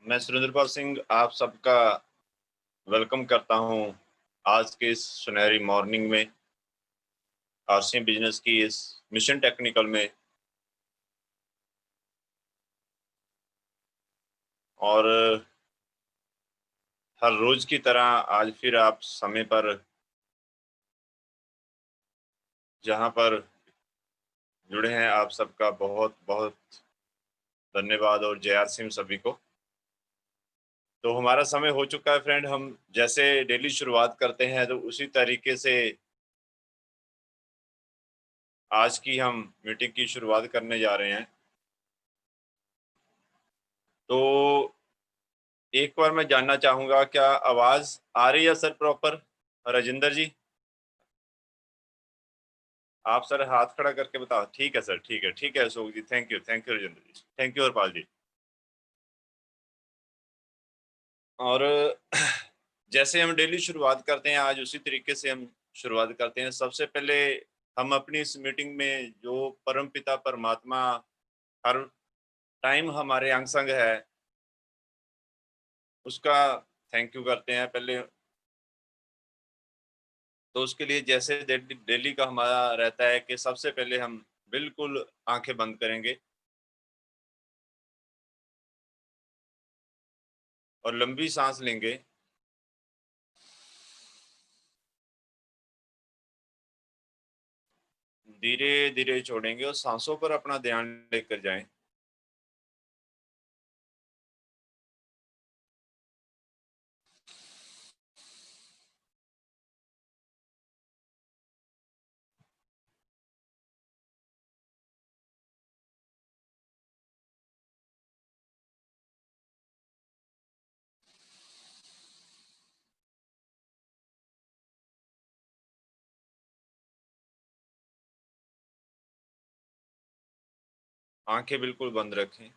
मैं सुरेंद्रपाल सिंह आप सबका वेलकम करता हूं आज के इस सुनहरी मॉर्निंग में आरसीएम बिजनेस की इस मिशन टेक्निकल में। और हर रोज की तरह आज फिर आप समय पर जहां पर जुड़े हैं आप सबका बहुत बहुत धन्यवाद और जय आरसीएम सभी को। तो हमारा समय हो चुका है फ्रेंड, हम जैसे डेली शुरुआत करते हैं तो उसी तरीके से आज की हम मीटिंग की शुरुआत करने जा रहे हैं। तो एक बार मैं जानना चाहूंगा, क्या आवाज आ रही है सर प्रॉपर? राजेंद्र जी, आप सर हाथ खड़ा करके बताओ। ठीक है सर, ठीक है, ठीक है Ashok ji, thank you Rajendra ji, thank you Harpal ji. और जैसे हम डेली शुरुआत करते हैं आज उसी तरीके से हम शुरुआत करते हैं। सबसे पहले हम अपनी इस मीटिंग में जो परम पिता परमात्मा हर टाइम हमारे अंग संग है उसका थैंक यू करते हैं पहले। तो उसके लिए जैसे डेली का हमारा रहता है कि सबसे पहले हम बिल्कुल आंखें बंद करेंगे और लंबी सांस लेंगे। धीरे धीरे छोड़ेंगे और सांसों पर अपना ध्यान लेकर जाएं। आंखें बिल्कुल बंद रखें।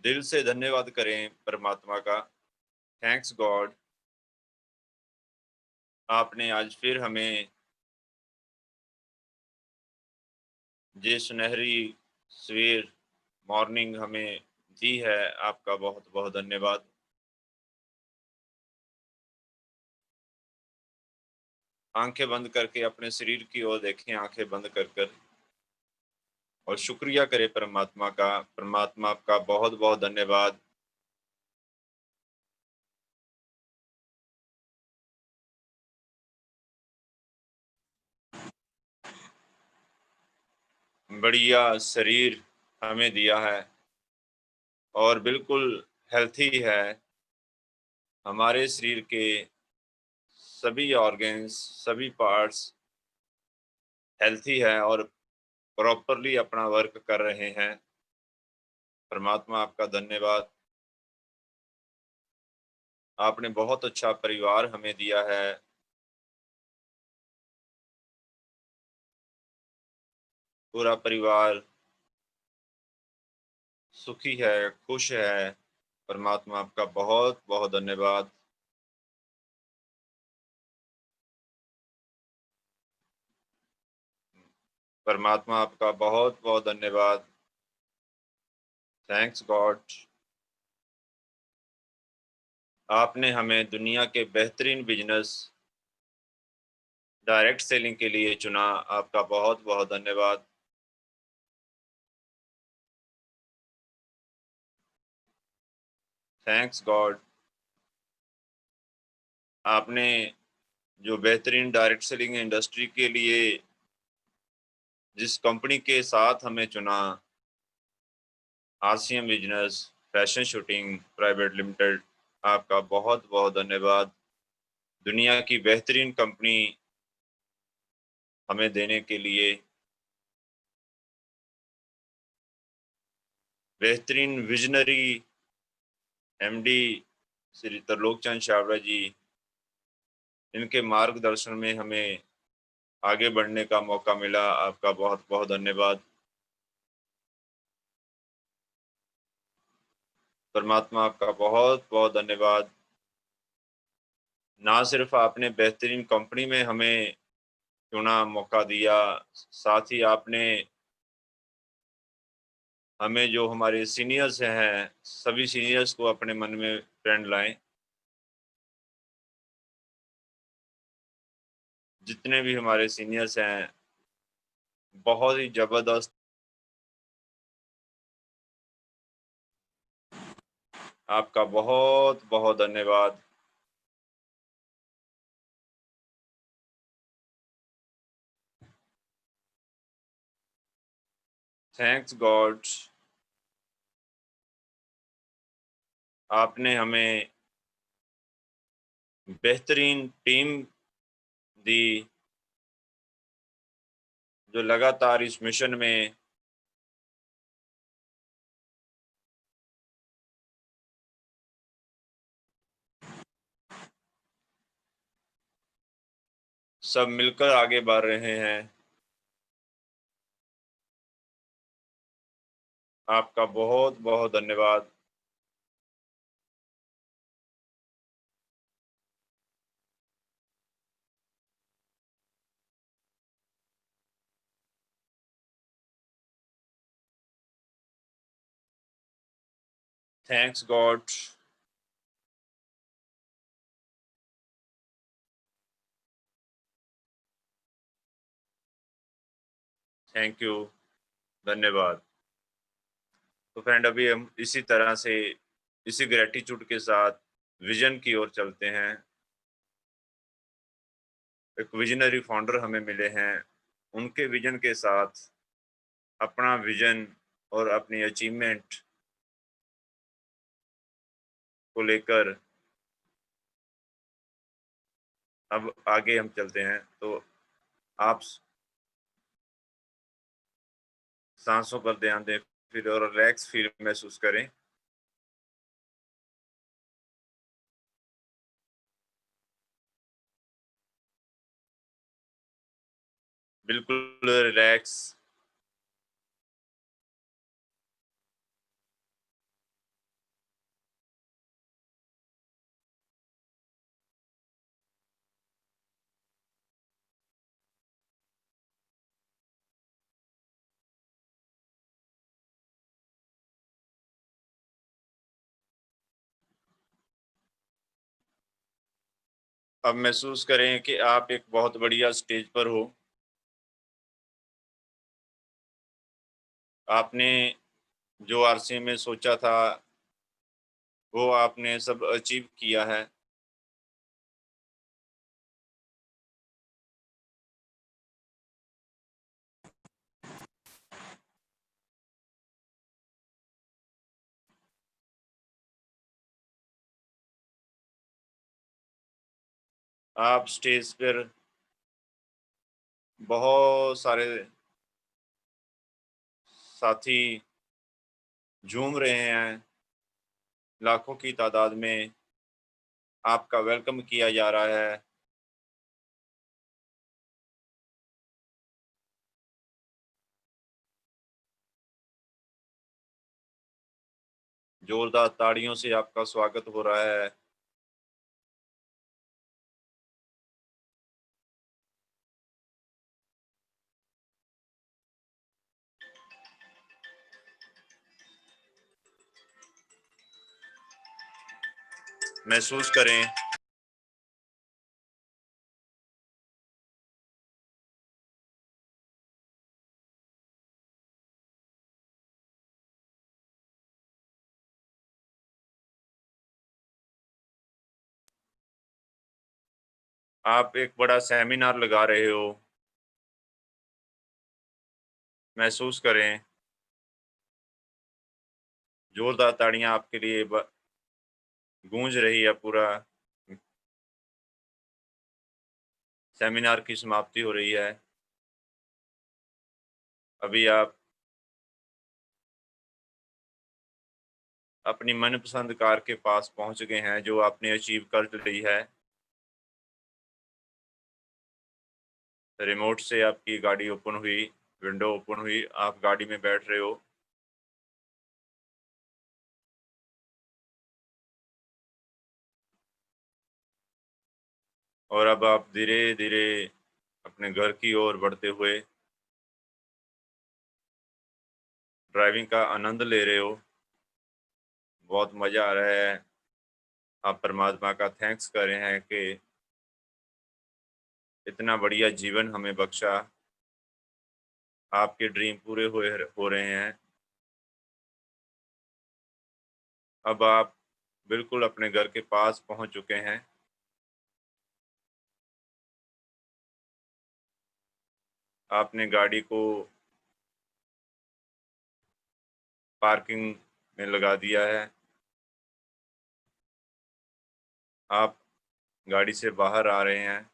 दिल से धन्यवाद करें परमात्मा का। थैंक्स गॉड, आपने आज फिर हमें ये सुनहरी सवेर मॉर्निंग हमें दी है। आपका बहुत बहुत धन्यवाद। आंखें बंद करके अपने शरीर की ओर देखें, आंखें बंद कर कर, और शुक्रिया करें परमात्मा का। परमात्मा आपका बहुत बहुत धन्यवाद। बढ़िया शरीर हमें दिया है और बिल्कुल हेल्थी है। हमारे शरीर के सभी ऑर्गन्स, सभी पार्ट्स हेल्थी है और प्रॉपरली अपना वर्क कर रहे हैं। परमात्मा आपका धन्यवाद। आपने बहुत अच्छा परिवार हमें दिया है। पूरा परिवार सुखी है, खुश है। परमात्मा आपका बहुत बहुत धन्यवाद। परमात्मा आपका बहुत बहुत धन्यवाद। थैंक्स गॉड, आपने हमें दुनिया के बेहतरीन बिजनेस डायरेक्ट सेलिंग के लिए चुना। आपका बहुत बहुत धन्यवाद। थैंक्स गॉड, आपने जो बेहतरीन डायरेक्ट सेलिंग इंडस्ट्री के लिए जिस कंपनी के साथ हमें चुना, RCM business fashion shooting private limited, आपका बहुत बहुत धन्यवाद। दुनिया की बेहतरीन कंपनी हमें देने के लिए, बेहतरीन विजनरी एमडी श्री त्रिलोक चंद छाबड़ा जी, इनके मार्गदर्शन में हमें आगे बढ़ने का मौका मिला। आपका बहुत बहुत धन्यवाद। परमात्मा आपका बहुत बहुत धन्यवाद। ना सिर्फ आपने बेहतरीन कंपनी में हमें चुना, मौका दिया, साथ ही आपने हमें जो हमारे सीनियर्स हैं, सभी सीनियर्स को अपने मन में फ्रेंड लाएं। जितने भी हमारे सीनियर्स हैं, बहुत ही ज़बरदस्त। आपका बहुत बहुत धन्यवाद। थैंक्स गॉड, आपने हमें बेहतरीन टीम दी, जो लगातार इस मिशन में सब मिलकर आगे बढ़ रहे हैं। आपका बहुत बहुत धन्यवाद। Thanks God. थैंक यू, धन्यवाद। तो फ्रेंड, अभी हम इसी तरह से, इसी ग्रेटिट्यूड के साथ विजन की ओर चलते हैं। एक विजनरी फाउंडर हमें मिले हैं, उनके विजन के साथ अपना विजन और अपनी अचीवमेंट को लेकर अब आगे हम चलते हैं। तो आप सांसों पर ध्यान दें, फिर और रिलैक्स फील महसूस करें। बिल्कुल रिलैक्स। अब महसूस करें कि आप एक बहुत बढ़िया स्टेज पर हो। आपने जो आरसी में सोचा था, वो आपने सब अचीव किया है। आप स्टेज पर बहुत सारे साथी झूम रहे हैं, लाखों की तादाद में आपका वेलकम किया जा रहा है। जोरदार ताड़ियों से आपका स्वागत हो रहा है। महसूस करें, आप एक बड़ा सेमिनार लगा रहे हो। महसूस करें, जोरदार ताड़ियां आपके लिए गूंज रही है। पूरा सेमिनार की समाप्ति हो रही है। अभी आप अपनी मनपसंद कार के पास पहुंच गए हैं, जो आपने अचीव कर ली है। रिमोट से आपकी गाड़ी ओपन हुई, विंडो ओपन हुई, आप गाड़ी में बैठ रहे हो। और अब आप धीरे धीरे अपने घर की ओर बढ़ते हुए ड्राइविंग का आनंद ले रहे हो, बहुत मज़ा आ रहा है। आप परमात्मा का थैंक्स कर रहे हैं कि इतना बढ़िया जीवन हमें बख्शा, आपके ड्रीम पूरे हो रहे हैं। अब आप बिल्कुल अपने घर के पास पहुंच चुके हैं। आपने गाड़ी को पार्किंग में लगा दिया है। आप गाड़ी से बाहर आ रहे हैं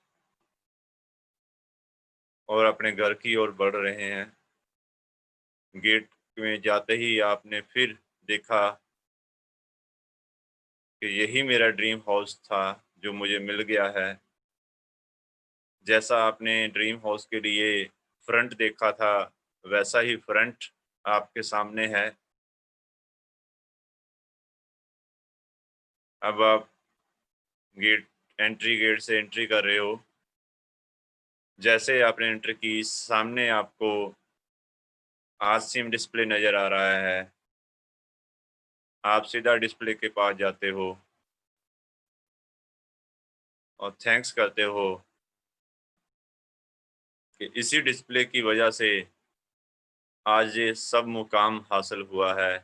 और अपने घर की ओर बढ़ रहे हैं। गेट में जाते ही आपने फिर देखा कि यही मेरा ड्रीम हाउस था जो मुझे मिल गया है। जैसा आपने ड्रीम हाउस के लिए फ्रंट देखा था, वैसा ही फ्रंट आपके सामने है। अब आप गेट से एंट्री कर रहे हो। जैसे आपने एंट्री की, सामने आपको आसिम डिस्प्ले नज़र आ रहा है। आप सीधा डिस्प्ले के पास जाते हो और थैंक्स करते हो कि इसी डिस्प्ले की वजह से आज ये सब मुकाम हासिल हुआ है।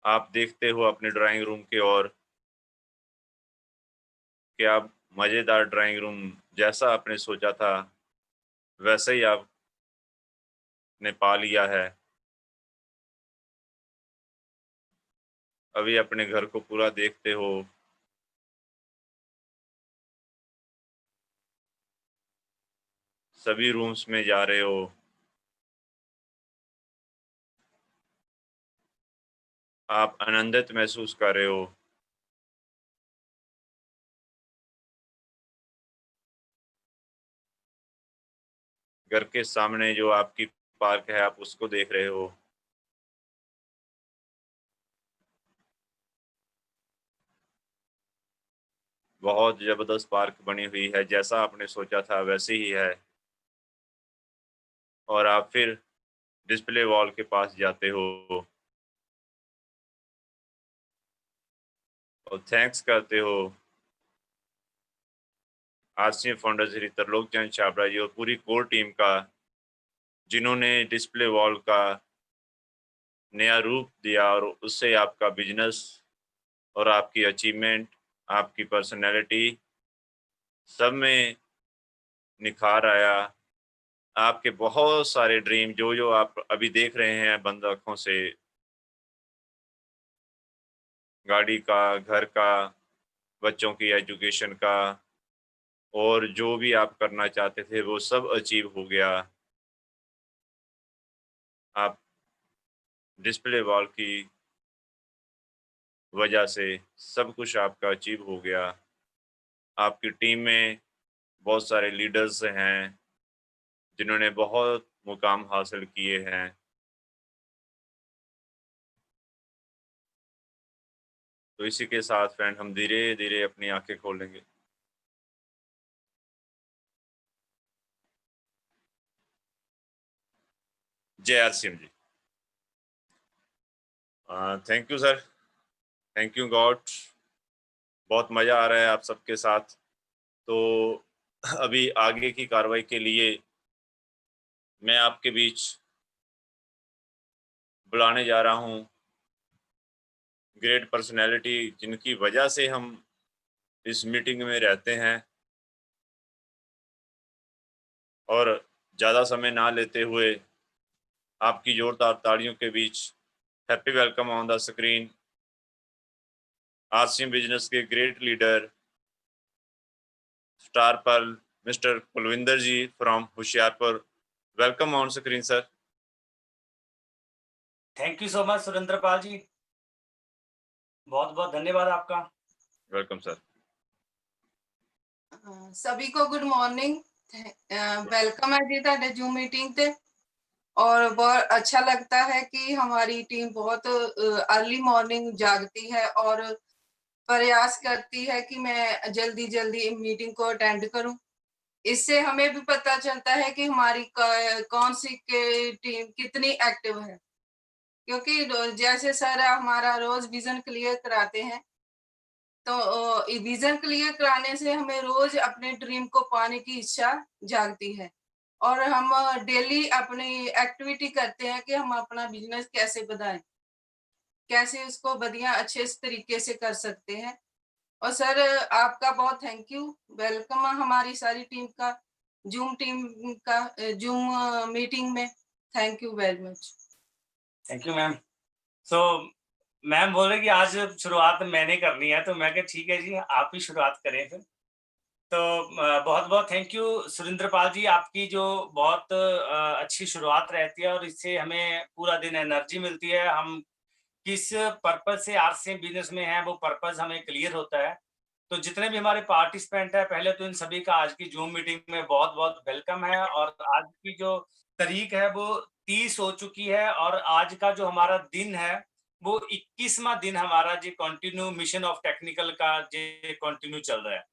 आप देखते हो अपने ड्राइंग रूम की ओर कि आप मज़ेदार ड्राइंग रूम जैसा आपने सोचा था, वैसे ही आपने पा लिया है। अभी अपने घर को पूरा देखते हो। सभी रूम्स में जा रहे हो। आप आनंदित महसूस कर रहे हो। घर के सामने जो आपकी पार्क है, आप उसको देख रहे हो। बहुत ज़बरदस्त पार्क बनी हुई है, जैसा आपने सोचा था वैसे ही है। और आप फिर डिस्प्ले वॉल के पास जाते हो और थैंक्स करते हो आसिफ फाउंडर श्री त्रिलोक चंद छाबड़ा जी और पूरी कोर टीम का, जिन्होंने डिस्प्ले वॉल का नया रूप दिया और उससे आपका बिजनेस और आपकी अचीवमेंट, आपकी पर्सनैलिटी सब में निखार आया। आपके बहुत सारे ड्रीम जो आप अभी देख रहे हैं बंद आँखों से, गाड़ी का, घर का, बच्चों की एजुकेशन का और जो भी आप करना चाहते थे वो सब अचीव हो गया। आप डिस्प्ले वॉल की वजह से सब कुछ आपका अचीव हो गया। आपकी टीम में बहुत सारे लीडर्स हैं, जिन्होंने बहुत मुकाम हासिल किए हैं। तो इसी के साथ फ्रेंड हम धीरे-धीरे अपनी आँखें खोलेंगे। Jai R Singh ji. Thank you sir, thank you God. बहुत मज़ा आ रहा है आप सबके साथ। तो अभी आगे की कार्रवाई के लिए मैं आपके बीच बुलाने जा रहा हूँ ग्रेट पर्सनैलिटी, जिनकी वजह से हम इस मीटिंग में रहते हैं। और ज़्यादा समय ना लेते हुए आपकी जोरदार तालियों के बीच happy welcome on the screen आसिम बिजनेस के great leader star pearl mister Kulwinder ji from Hoshiarpur. Welcome on screen sir. Thank you so much Surendra Pal ji. बहुत बहुत धन्यवाद आपका। Welcome sir. सभी को गुड मॉर्निंग। वेलकम है जी ਤੁਹਾਡੇ जूम मीटिंग ਤੇ। और बहुत अच्छा लगता है कि हमारी टीम बहुत अर्ली मॉर्निंग जागती है और प्रयास करती है कि मैं जल्दी जल्दी मीटिंग को अटेंड करूं। इससे हमें भी पता चलता है कि हमारी कौन सी टीम कितनी एक्टिव है, क्योंकि जैसे सर हमारा रोज विजन क्लियर कराते हैं, तो विजन क्लियर कराने से हमें रोज अपने ड्रीम को पाने की इच्छा जागती है और हम डेली अपनी एक्टिविटी करते हैं कि हम अपना बिजनेस कैसे बढ़ाएं, कैसे उसको बढ़िया अच्छे तरीके से कर सकते हैं। और सर आपका बहुत थैंक यू, वेलकम हमारी सारी टीम का, जूम मीटिंग में। Thank you very much. Thank you ma'am. So ma'am बोल रहे कि आज शुरुआत मैंने करनी है, तो मैं कहा ठीक है जी, आप ही शुरुआत करें फिर। तो बहुत बहुत थैंक यू सुरेंद्र पाल जी, आपकी जो बहुत अच्छी शुरुआत रहती है और इससे हमें पूरा दिन एनर्जी मिलती है। हम किस पर्पज से आज से बिजनेस में हैं, वो पर्पज हमें क्लियर होता है। तो जितने भी हमारे पार्टिसिपेंट हैं, पहले तो इन सभी का आज की जूम मीटिंग में बहुत बहुत वेलकम है। और आज की जो तारीख है वो 30 हो चुकी है और आज का जो हमारा दिन है वो 21वां दिन हमारा जो कंटिन्यू मिशन ऑफ टेक्निकल का जो कंटिन्यू चल रहा है।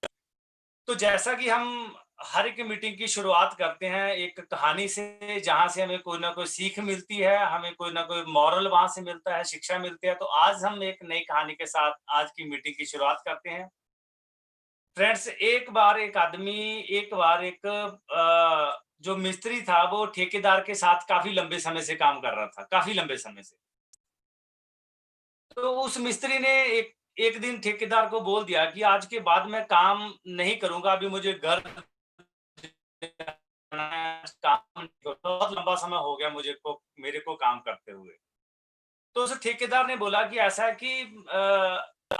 तो जैसा कि हम हर एक मीटिंग की शुरुआत करते हैं एक कहानी से, जहाँ से हमें कोई ना कोई सीख मिलती है, हमें कोई ना कोई मॉरल वहाँ से मिलता है, शिक्षा मिलती है। तो आज हम एक नई कहानी के साथ आज की मीटिंग की शुरुआत करते हैं। फ्रेंड्स, एक बार एक जो मिस्त्री था वो ठेकेदार के साथ काफ़ी लंबे समय से काम कर रहा था, काफ़ी लंबे समय से। तो उस मिस्त्री ने एक दिन ठेकेदार को बोल दिया कि आज के बाद मैं काम नहीं करूँगा, अभी मुझे घर काम बहुत लंबा समय हो गया मेरे को काम करते हुए। तो उस ठेकेदार ने बोला कि ऐसा है कि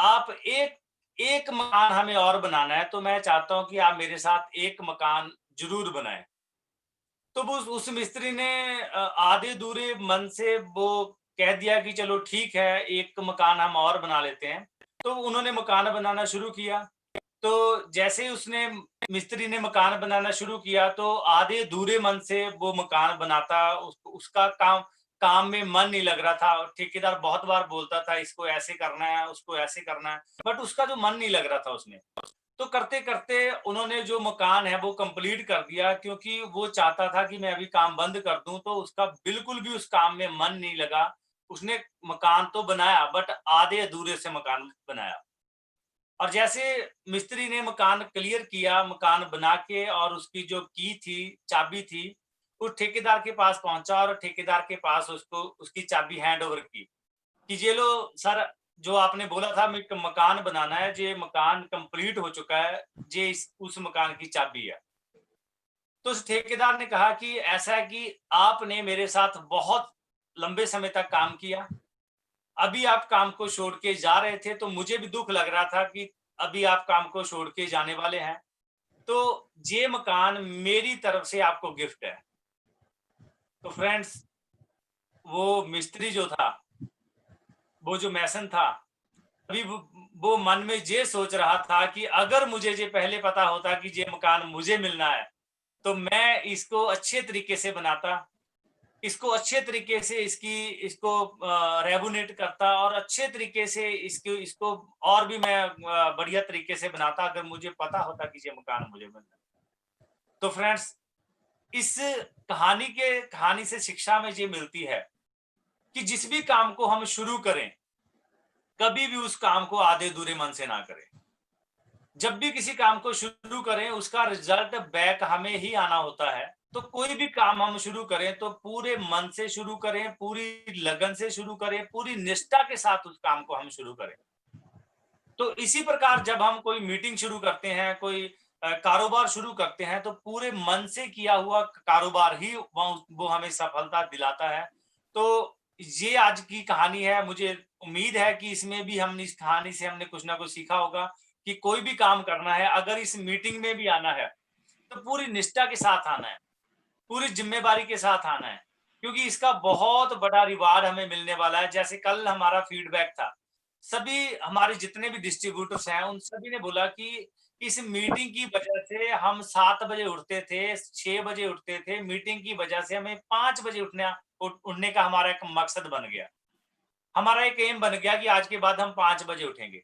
आप एक मकान हमें और बनाना है, तो मैं चाहता हूँ कि आप मेरे साथ एक मकान ज़रूर बनाएँ। तो वो उस मिस्त्री ने आधे-अधूरे मन से वो कह दिया कि चलो ठीक है, एक मकान हम और बना लेते हैं। तो उन्होंने मकान बनाना शुरू किया। तो जैसे ही उसने मिस्त्री ने मकान बनाना शुरू किया, तो आधे-अधूरे मन से वो मकान बनाता, उसका काम में मन नहीं लग रहा था। ठेकेदार बहुत बार बोलता था, इसको ऐसे करना है, उसको ऐसे करना है, बट उसका जो मन नहीं लग रहा था उसमें। तो करते-करते उन्होंने जो मकान है वो कंप्लीट कर दिया, क्योंकि वो चाहता था कि मैं अभी काम बंद कर दूँ, तो उसका बिल्कुल भी उस काम में मन नहीं लगा। उसने मकान तो बनाया बट आधे-अधूरे से मकान बनाया। और जैसे मिस्त्री ने मकान क्लियर किया, मकान बना के और उसकी जो की थी, चाबी थी, वो ठेकेदार के पास पहुँचा और ठेकेदार के पास उसको उसकी चाबी हैंड ओवर की, कि ये लो सर, जो आपने बोला था एक मकान बनाना है, ये मकान कंप्लीट हो चुका है, ये उस मकान की चाबी है। तो उस ठेकेदार ने कहा कि ऐसा है कि आपने मेरे साथ बहुत लंबे समय तक काम किया, अभी आप काम को छोड़ के जा रहे थे, तो मुझे भी दुःख लग रहा था कि अभी आप काम को छोड़ के जाने वाले हैं। तो ये मकान मेरी तरफ से आपको गिफ्ट है। तो फ्रेंड्स, वो मिस्त्री जो था, वो जो मैसन था, अभी वो मन में ये सोच रहा था कि अगर मुझे ये पहले पता होता कि ये मकान मुझे मिलना है, तो मैं इसको अच्छे तरीके से बनाता, इसको अच्छे तरीके से इसको रेगुलेट करता और अच्छे तरीके से इसको इसको और भी मैं बढ़िया तरीके से बनाता, अगर मुझे पता होता कि ये मकान मुझे मिलना है। तो फ्रेंड्स, इस कहानी से शिक्षा में ये मिलती है कि जिस भी काम को हम शुरू करें, कभी भी उस काम को आधे-अधूरे मन से ना करें। जब भी किसी काम को शुरू करें, उसका रिजल्ट बैक हमें ही आना होता है। तो कोई भी काम हम शुरू करें तो पूरे मन से शुरू करें, पूरी लगन से शुरू करें, पूरी निष्ठा के साथ उस काम को हम शुरू करें। तो इसी प्रकार जब हम कोई मीटिंग शुरू करते हैं, कोई कारोबार शुरू करते हैं, तो पूरे मन से किया हुआ कारोबार ही वो हमें सफलता दिलाता है। तो ये आज की कहानी है। मुझे उम्मीद है कि इसमें भी हमने इस कहानी से हमने कुछ ना कुछ सीखा होगा कि कोई भी काम करना है, अगर इस मीटिंग में भी आना है, तो पूरी निष्ठा के साथ आना है, पूरी ज़िम्मेदारी के साथ आना है, क्योंकि इसका बहुत बड़ा रिवार्ड हमें मिलने वाला है। जैसे कल हमारा फीडबैक था, सभी हमारे जितने भी डिस्ट्रीब्यूटर्स हैं, उन सभी ने बोला कि इस मीटिंग की वजह से हम 7 बजे उठते थे, 6 बजे उठते थे, मीटिंग की वजह से हमें 5 बजे उठने का हमारा एक मकसद बन गया। हमारा एक एम बन गया कि आज के बाद हम 5 बजे उठेंगे।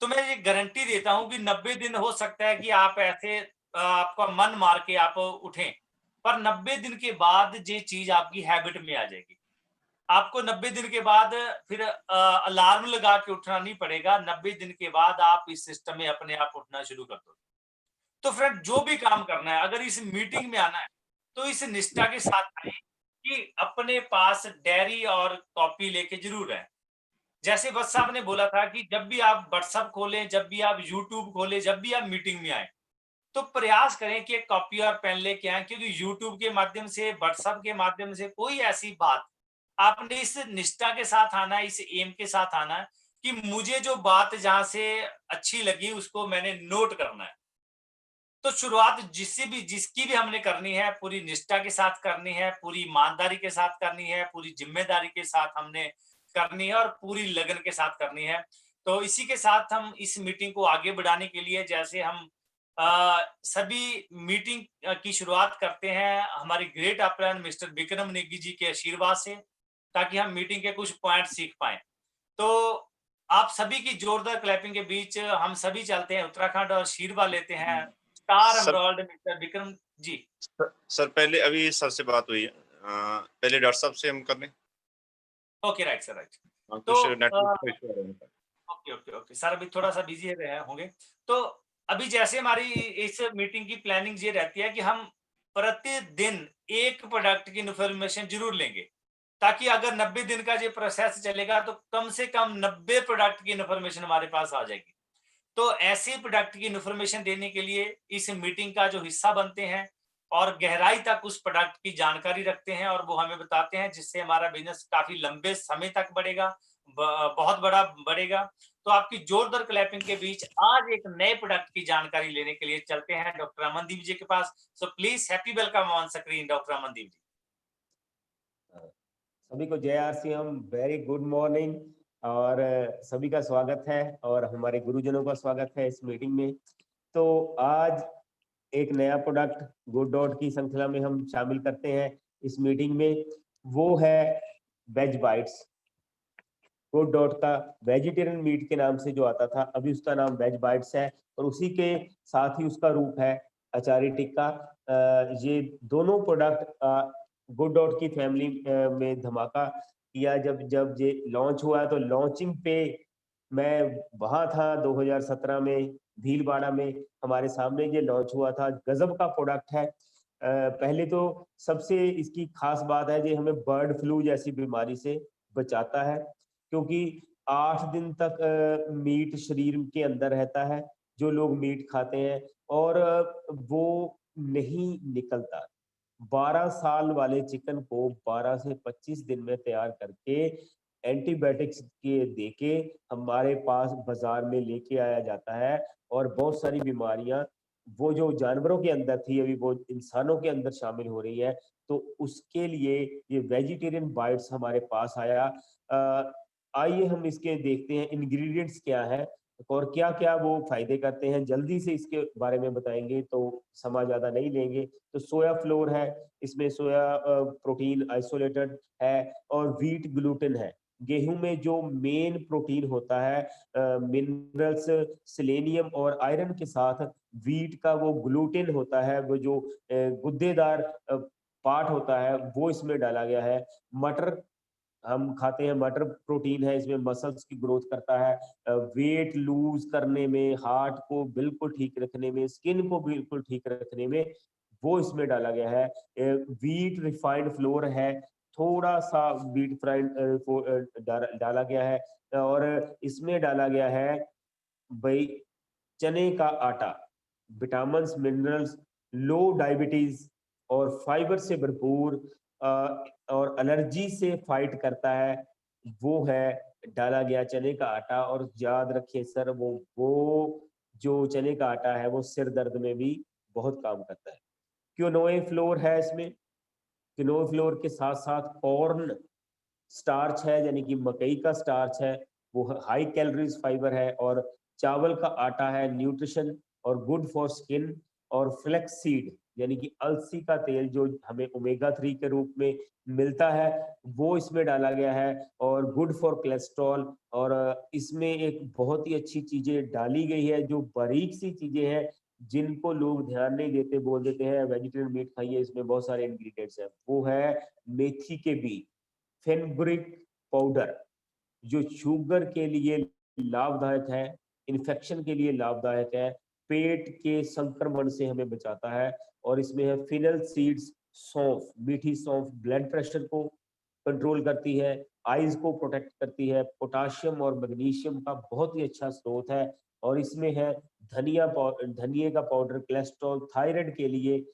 तो मैं ये गारंटी देता हूँ कि 90 दिन हो सकता है कि आप ऐसे आपका मन मार के आप उठें, पर 90 दिन के बाद ये चीज आपकी हैबिट में आ जाएगी। आपको 90 दिन के बाद फिर अलार्म लगा के उठना नहीं पड़ेगा। 90 दिन के बाद आप इस सिस्टम में अपने आप उठना शुरू कर दो। तो फ्रेंड, जो भी काम करना है, अगर इस मीटिंग में आना है तो इस निष्ठा के साथ आए कि अपने पास डायरी और कॉपी लेके जरूर आए। जैसे वत्स साहब ने बोला था कि जब भी आप व्हाट्सएप खोलें, जब भी आप यूट्यूब खोलें, जब भी आप मीटिंग में आए, तो प्रयास करें कि एक कॉपी और पेन लेके आए, क्योंकि यूट्यूब के माध्यम से, व्हाट्सएप के माध्यम से कोई ऐसी बात आपने इस निष्ठा के साथ आना है, इस एम के साथ आना है कि मुझे जो बात जहां से अच्छी लगी उसको मैंने नोट करना है। तो शुरुआत जिसकी भी हमने करनी है, पूरी निष्ठा के साथ करनी है, पूरी ईमानदारी के साथ करनी है, पूरी जिम्मेदारी के साथ हमने करनी है और पूरी लगन के साथ करनी है। तो इसी के साथ हम इस मीटिंग को आगे बढ़ाने के लिए, जैसे हम सभी मीटिंग की शुरुआत करते हैं हमारे great upline mister Vikram Negi ji के आशीर्वाद से, ताकि हम मीटिंग के कुछ पॉइंट सीख पाए। तो आप सभी की जोरदार क्लैपिंग के बीच हम सभी चलते हैं उत्तराखंड और आशीर्वाद लेते हैं star sir emerald mister Vikram ji. Sir पहले अभी सर से बात हुई है, पहले डॉक्टर साहब से हम कर लें। Okay, right sir, right. कुछ तो नेटवर्क का इशू आ रहा है। ओके ओके ओके सर, अभी थोड़ा सा बिजी रहे होंगे। तो अभी जैसे हमारी इस मीटिंग की प्लानिंग ये रहती है कि हम प्रतिदिन एक प्रोडक्ट की इन्फॉर्मेशन जरूर लेंगे, ताकि अगर 90 दिन का ये प्रोसेस चलेगा तो कम से कम 90 प्रोडक्ट की इन्फॉर्मेशन हमारे पास आ जाएगी। तो ऐसे प्रोडक्ट की इन्फॉर्मेशन देने के लिए इस मीटिंग का जो हिस्सा बनते हैं और गहराई तक उस प्रोडक्ट की जानकारी रखते हैं और वो हमें बताते हैं, जिससे हमारा बिजनेस काफी लंबे समय तक बढ़ेगा, बहुत बड़ा बढ़ेगा। तो आपकी जोरदार क्लैपिंग के बीच आज एक नए प्रोडक्ट की जानकारी लेने के लिए चलते हैं डॉक्टर अमनदीप जी के पास। So please happy welcome on screen doctor Amandeep ji. सभी को जय आरसीएम, वेरी गुड मॉर्निंग और सभी का स्वागत है और हमारे गुरुजनों का स्वागत है इस मीटिंग में। तो आज एक नया प्रोडक्ट गुड डॉट की श्रृंखला में हम शामिल करते हैं इस मीटिंग में, वो है वेज बाइट्स। गुड डॉट का वेजिटेरियन मीट के नाम से जो आता था, अभी उसका नाम वेज बाइट्स है और उसी के साथ ही उसका रूप है अचारी टिक्का। ये दोनों प्रोडक्ट गुड डॉट की फैमिली में धमाका किया। जब ये लॉन्च हुआ तो लॉन्चिंग पे मैं वहां था 2017 में भीलवाड़ा में, हमारे सामने ये लॉन्च हुआ था। गजब का प्रोडक्ट है। पहले तो सबसे इसकी खास बात है कि हमें बर्ड फ्लू जैसी बीमारी से बचाता है, क्योंकि 8 दिन तक मीट शरीर के अंदर रहता है जो लोग मीट खाते हैं और वो नहीं निकलता। 12 साल वाले चिकन को 12 से 25 दिन में तैयार करके एंटीबायोटिक्स के देके हमारे पास बाजार में लेके आया जाता है और बहुत सारी बीमारियां वो जो जानवरों के अंदर थी अभी वो इंसानों के अंदर शामिल हो रही है। तो उसके लिए ये वेजिटेरियन बाइट्स हमारे पास आया। आइए हम इसके देखते हैं इंग्रेडिएंट्स क्या है और क्या क्या वो फायदे करते हैं, जल्दी से इसके बारे में बताएंगे तो समय ज्यादा नहीं लेंगे। तो सोया फ्लोर है, इसमें सोया प्रोटीन आइसोलेटेड है और व्हीट ग्लूटेन है। गेहूं में जो मेन प्रोटीन होता है मिनरल्स सेलेनियम और आयरन के साथ व्हीट का वो ग्लूटेन होता है, वो जो गुद्देदार पार्ट होता है वो इसमें डाला गया है। मटर हम खाते हैं, मटर प्रोटीन है, इसमें मसल्स की ग्रोथ करता है, वेट लूज करने में, हार्ट को बिल्कुल ठीक रखने में, स्किन को बिल्कुल ठीक रखने में वो इसमें डाला गया है। व्हीट रिफाइंड फ्लोर है, थोड़ा सा व्हीट फ्राइड डाला गया है और इसमें डाला गया है भाई चने का आटा, विटामिन मिनरल्स, लो डायबिटीज और फाइबर से भरपूर और एलर्जी से फाइट करता है, वो है डाला गया चने का आटा। और याद रखिए सर, वो जो चने का आटा है वो सिर दर्द में भी बहुत काम करता है। क्विनोआ फ्लोर है इसमें, क्विनोआ फ्लोर के साथ साथ कॉर्न स्टार्च है यानी कि मकई का स्टार्च है, वो हाई कैलोरीज फाइबर है। और चावल का आटा है न्यूट्रिशन और गुड फॉर स्किन। और फ्लेक्स सीड यानी कि अलसी का तेल जो हमें ओमेगा 3 के रूप में मिलता है वो इसमें डाला गया है और गुड फॉर कोलेस्ट्रॉल। और इसमें एक बहुत ही अच्छी चीजें डाली गई है, जो बारीक सी चीजें हैं जिनको लोग ध्यान नहीं देते, बोल देते हैं वेजिटेरियन मीट खाइए, इसमें बहुत सारे इंग्रेडिएंट्स हैं, वो है मेथी के बीज, फेनग्रिक पाउडर, जो शुगर के लिए लाभदायक है, इन्फेक्शन के लिए लाभदायक है, पेट के संक्रमण से हमें बचाता है। और इसमें है फिनल सीड्स, सौंफ, मीठी सौंफ ब्लड प्रेशर को कंट्रोल करती है, आईज को प्रोटेक्ट करती है, पोटाशियम और मैग्नीशियम का बहुत ही अच्छा स्रोत है। और इसमें है धनिए का पाउडर, कोलेस्ट्रॉल, थायराइड के लिए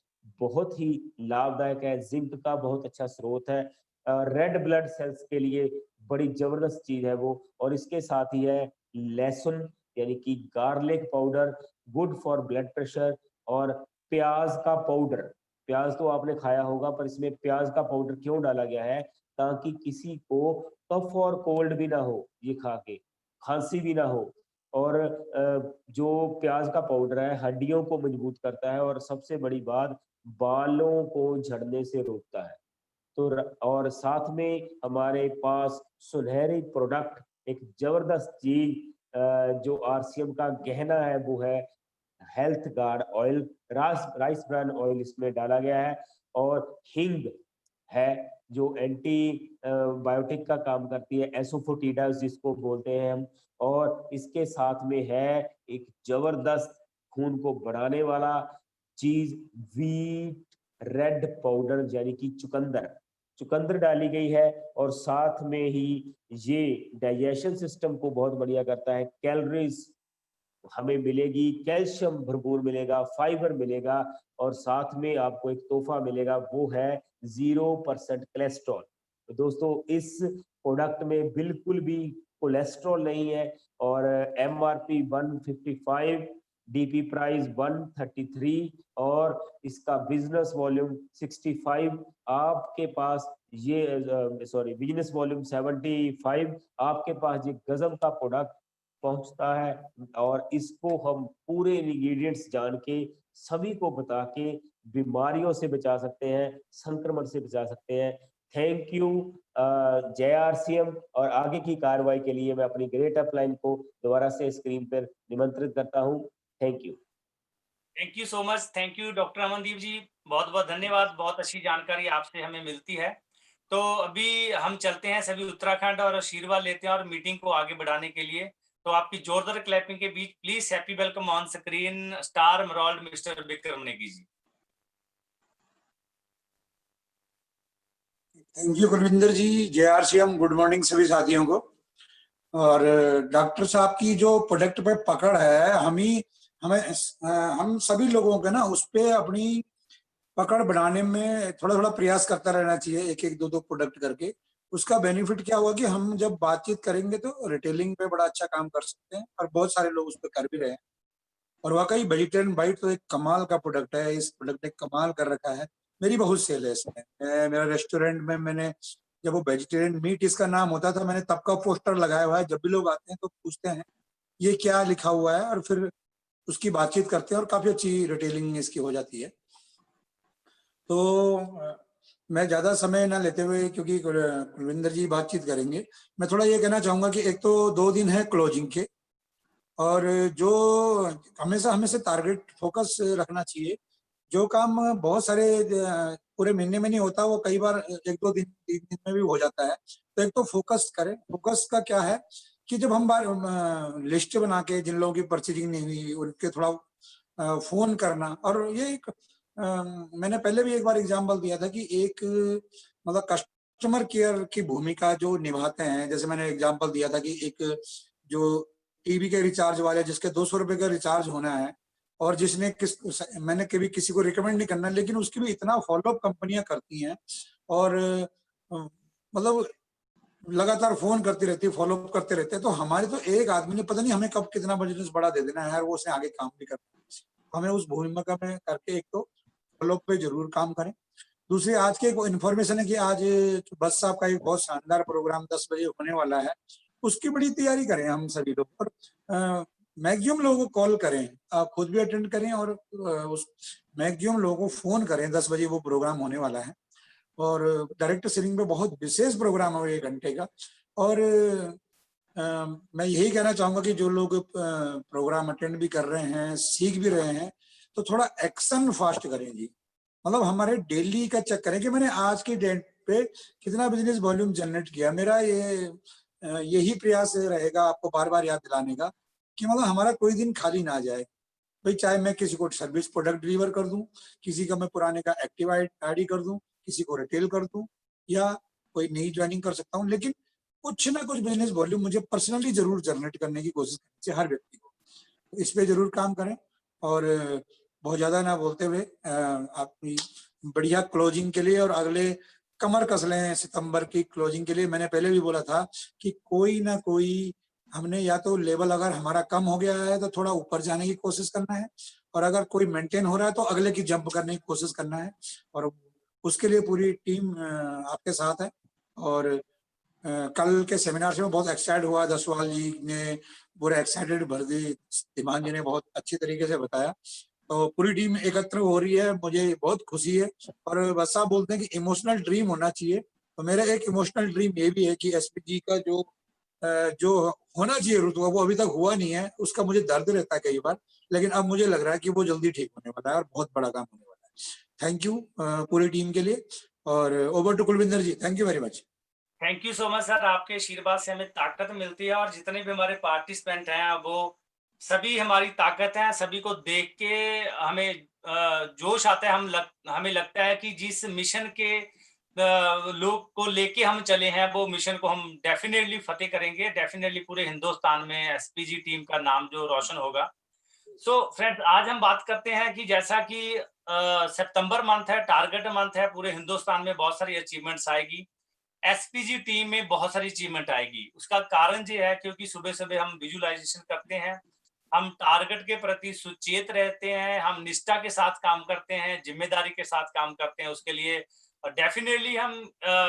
बहुत ही लाभदायक है, जिंक का बहुत अच्छा स्रोत है, रेड ब्लड सेल्स के लिए बड़ी जबरदस्त चीज है वो। और इसके साथ ही है लहसुन यानी कि garlic powder, good for blood pressure. और प्याज का पाउडर, प्याज तो आपने खाया होगा, पर इसमें प्याज का पाउडर क्यों डाला गया है, ताकि किसी को कफ और कोल्ड भी ना हो, ये खा के खांसी भी ना हो। और जो प्याज का पाउडर है हड्डियों को मजबूत करता है, और सबसे बड़ी बात, बालों को झड़ने से रोकता है। तो और साथ में हमारे पास सुनहरी प्रोडक्ट, एक जबरदस्त चीज जो आरसीएम का गहना है, वो है health guard oil, rice bran oil इसमें डाला गया है। और हिंग है जो एंटी बायोटिक का काम करती है, एसोफोटिडास जिसको बोलते हैं हम। और इसके साथ में है एक जबरदस्त खून को बढ़ाने वाला चीज, व्हीट रेड पाउडर यानी कि चुकंदर डाली गई है। और साथ में ही ये डाइजेशन सिस्टम को बहुत बढ़िया करता है, कैलोरीज हमें मिलेगी, कैल्शियम भरपूर मिलेगा, फाइबर मिलेगा, और साथ में आपको एक तोहफा मिलेगा, वो है 0% कोलेस्ट्रॉल। तो दोस्तों इस प्रोडक्ट में बिल्कुल भी कोलेस्ट्रॉल नहीं है। और एमआरपी 155, डीपी प्राइस 133, और इसका बिजनेस वॉल्यूम 65, आपके पास ये बिजनेस वॉल्यूम 75, आपके पास ये गजब का प्रोडक्ट पहुंचता है। और इसको हम पूरे इंग्रेडिएंट्स जान के, सभी को बता के बीमारियों से बचा सकते हैं, संक्रमण से बचा सकते हैं। थैंक यू जय आरसीएम। और आगे की कार्रवाई के लिए मैं अपनी ग्रेट अपलाइन को दोबारा से स्क्रीन पर निमंत्रित करता हूं। Thank you. Thank you so much, thank you doctor Amandeep ji, बहुत बहुत धन्यवाद, बहुत अच्छी जानकारी आपसे हमें मिलती है। तो अभी हम चलते हैं सभी उत्तराखंड और आशीर्वाद लेते हैं और मीटिंग को आगे बढ़ाने के लिए। तो आपकी जोरदार क्लैपिंग के बीच please happy welcome on screen star emerald mister Vikram Negi ji. Thank you Kulwinder ji, JRCM, good morning सभी साथियों को। और डॉक्टर साहब की जो प्रोडक्ट पे पकड़ है, हम सभी लोगों के ना उस पे अपनी पकड़ बनाने में थोड़ा थोड़ा प्रयास करता रहना चाहिए, एक एक दो दो प्रोडक्ट करके। उसका बेनिफिट क्या हुआ कि हम जब बातचीत करेंगे तो रिटेलिंग पे बड़ा अच्छा काम कर सकते हैं, और बहुत सारे लोग उस पर कर भी रहे हैं। और वाकई वेजिटेरियन बाइट तो एक कमाल का प्रोडक्ट है, इस प्रोडक्ट ने कमाल कर रखा है। मेरी बहुत सेल है इसमें। मेरा रेस्टोरेंट में मैंने, जब वो वेजिटेरियन मीट इसका नाम होता था, मैंने तब का पोस्टर लगाया हुआ है। जब भी लोग आते हैं तो पूछते हैं ये क्या लिखा हुआ है, और फिर उसकी बातचीत करते हैं, और काफी अच्छी रिटेलिंग इसकी हो जाती है। तो मैं ज्यादा समय ना लेते हुए, क्योंकि कुलविंदर जी बातचीत करेंगे, मैं थोड़ा ये कहना चाहूंगा कि एक तो 2 दिन है क्लोजिंग के, और जो हमेशा हमें टारगेट फोकस रखना चाहिए। जो काम बहुत सारे पूरे महीने में नहीं होता, वो कई बार 1-2 दिन 3 दिन में भी हो जाता है। तो एक तो फोकस करें। फोकस का क्या है कि जब हम लिस्ट बना के, जिन लोगों की परचेजिंग नहीं हुई उनके थोड़ा फोन करना। और ये एक मैंने पहले भी एक बार एग्जांपल दिया था कि एक मतलब कस्टमर केयर की भूमिका जो निभाते हैं। जैसे मैंने एग्जांपल दिया था कि एक जो टीवी के रिचार्ज वाले, जिसके 200 रुपए का रिचार्ज होना है, और जिसने मैंने कभी किसी को रिकमेंड नहीं करना, लेकिन उसकी भी इतना फॉलोअप कंपनियां करती हैं, और मतलब लगातार फोन करती रहती है, फॉलोअप करते रहते हैं। तो हमारे तो एक आदमी ने पता नहीं हमें कब कितना बिजनेस बढ़ा दे देना है, वो उसने आगे काम भी करना है। हमें उस भूमिका में करके एक तो फॉलोअप पे जरूर काम करें। दूसरी, आज के इन्फॉर्मेशन है कि आज बस साहब का एक बहुत शानदार प्रोग्राम 10 बजे होने वाला है, उसकी बड़ी तैयारी करें हम सभी लोग। और मैक्सिमम लोगों को कॉल करें, आप खुद भी अटेंड करें, और उस मैक्सिमम लोगों को फोन करें। 10 बजे वो प्रोग्राम होने वाला है, और डायरेक्ट सेलिंग पे बहुत विशेष प्रोग्राम है 1 घंटे का। और मैं यही कहना चाहूंगा कि जो लोग प्रोग्राम अटेंड भी कर रहे हैं, सीख भी रहे हैं, तो थोड़ा एक्शन फास्ट करें जी। मतलब हमारे डेली का चेक करें कि मैंने आज की डेट पे कितना बिजनेस वॉल्यूम जनरेट किया। मेरा यही प्रयास रहेगा आपको बार बार याद दिलाने का कि मतलब हमारा कोई दिन खाली ना जाए भाई। चाहे मैं किसी को सर्विस प्रोडक्ट डिलीवर कर दूं, किसी का मैं पुराने का एक्टिव आईडी कर दूं, किसी को रिटेल कर दूं, या कोई नई ज्वाइनिंग कर सकता हूं, लेकिन कुछ ना कुछ बिजनेस वॉल्यूम मुझे पर्सनली जरूर जनरेट करने की कोशिश करनी चाहिए हर व्यक्ति को। इस पे जरूर काम करें और बहुत ज्यादा ना बोलते हुए आपकी बढ़िया क्लोजिंग के लिए और अगले कमर कस लें सितंबर की क्लोजिंग के लिए। मैंने पहले भी बोला था कि कोई ना कोई हमने या तो लेवल अगर हमारा कम हो गया है तो थोड़ा ऊपर जाने की कोशिश करना है, और अगर कोई मेंटेन हो रहा है तो अगले की जंप करने की कोशिश करना है, और उसके लिए पूरी टीम आपके साथ है। और कल के सेमिनार से मैं बहुत एक्साइटेड हुआ। दसवाल जी ने पूरे एक्साइटेड भर दी, दिमान जी ने बहुत अच्छी तरीके से बताया, तो पूरी टीम एकत्र हो रही है, मुझे बहुत खुशी है। और बस साहब बोलते हैं कि इमोशनल ड्रीम होना चाहिए, तो मेरा एक इमोशनल ड्रीम ये भी है कि एसपीजी का जो होना चाहिए रुतबा वो अभी तक हुआ नहीं है, उसका मुझे दर्द रहता है कई बार, लेकिन अब मुझे लग रहा है कि वो जल्दी ठीक होने वाला है और बहुत बड़ा काम होने वाला है। थैंक यू पूरी टीम के लिए। और over to Kulvinder ji, thank you very much. Thank you so much sir, आपके आशीर्वाद से हमें ताकत मिलती है और जितने भी हमारे पार्टिसिपेंट हैं वो सभी हमारी ताकत हैं। सभी को देख के हमें जोश आता है। हमें लगता है कि जिस मिशन के लोग को लेके हम चले हैं वो मिशन को हम डेफिनेटली फतेह करेंगे। डेफिनेटली पूरे हिंदुस्तान में एसपीजी टीम का नाम जो रोशन होगा। सो फ्रेंड्स, आज हम बात करते हैं कि जैसा कि सितंबर मंथ है, टारगेट मंथ है, पूरे हिंदुस्तान में बहुत सारी अचीवमेंट्स आएगी। एसपीजी टीम में बहुत सारी अचीवमेंट आएगी। उसका कारण ये है क्योंकि सुबह सुबह हम विजुअलाइजेशन करते हैं, हम टारगेट के प्रति सुचेत रहते हैं, हम निष्ठा के साथ काम करते हैं, जिम्मेदारी के साथ काम करते हैं। उसके लिए डेफिनेटली हम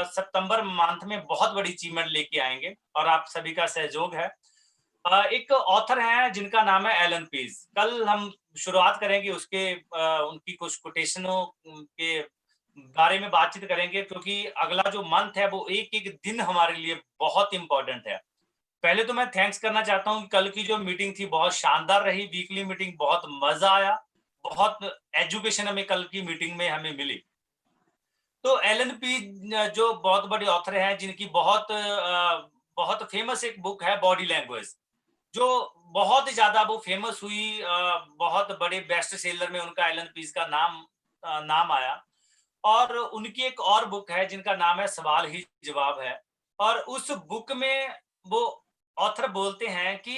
सितंबर मंथ में बहुत बड़ी अचीवमेंट लेके आएंगे और आप सभी का सहयोग है। एक ऑथर हैं जिनका नाम है एलन पीज। कल हम शुरुआत करेंगे उनकी कुछ कोटेशनों के बारे में बातचीत करेंगे, क्योंकि अगला जो मंथ है वो एक एक दिन हमारे लिए बहुत इंपॉर्टेंट है। पहले तो मैं थैंक्स करना चाहता हूँ, कल की जो मीटिंग थी बहुत शानदार रही। वीकली मीटिंग, बहुत मजा आया, बहुत एजुकेशन हमें कल की मीटिंग में हमें मिली। तो एलन पी जो बहुत बड़े ऑथर हैं, जिनकी बहुत फेमस एक बुक है बॉडी लैंग्वेज, जो बहुत ज्यादा वो फेमस हुई। बहुत बड़े बेस्ट सेलर में उनका एलन पीज का नाम आया। और उनकी एक और बुक है जिनका नाम है सवाल ही जवाब है। और उस बुक में वो ऑथर बोलते हैं कि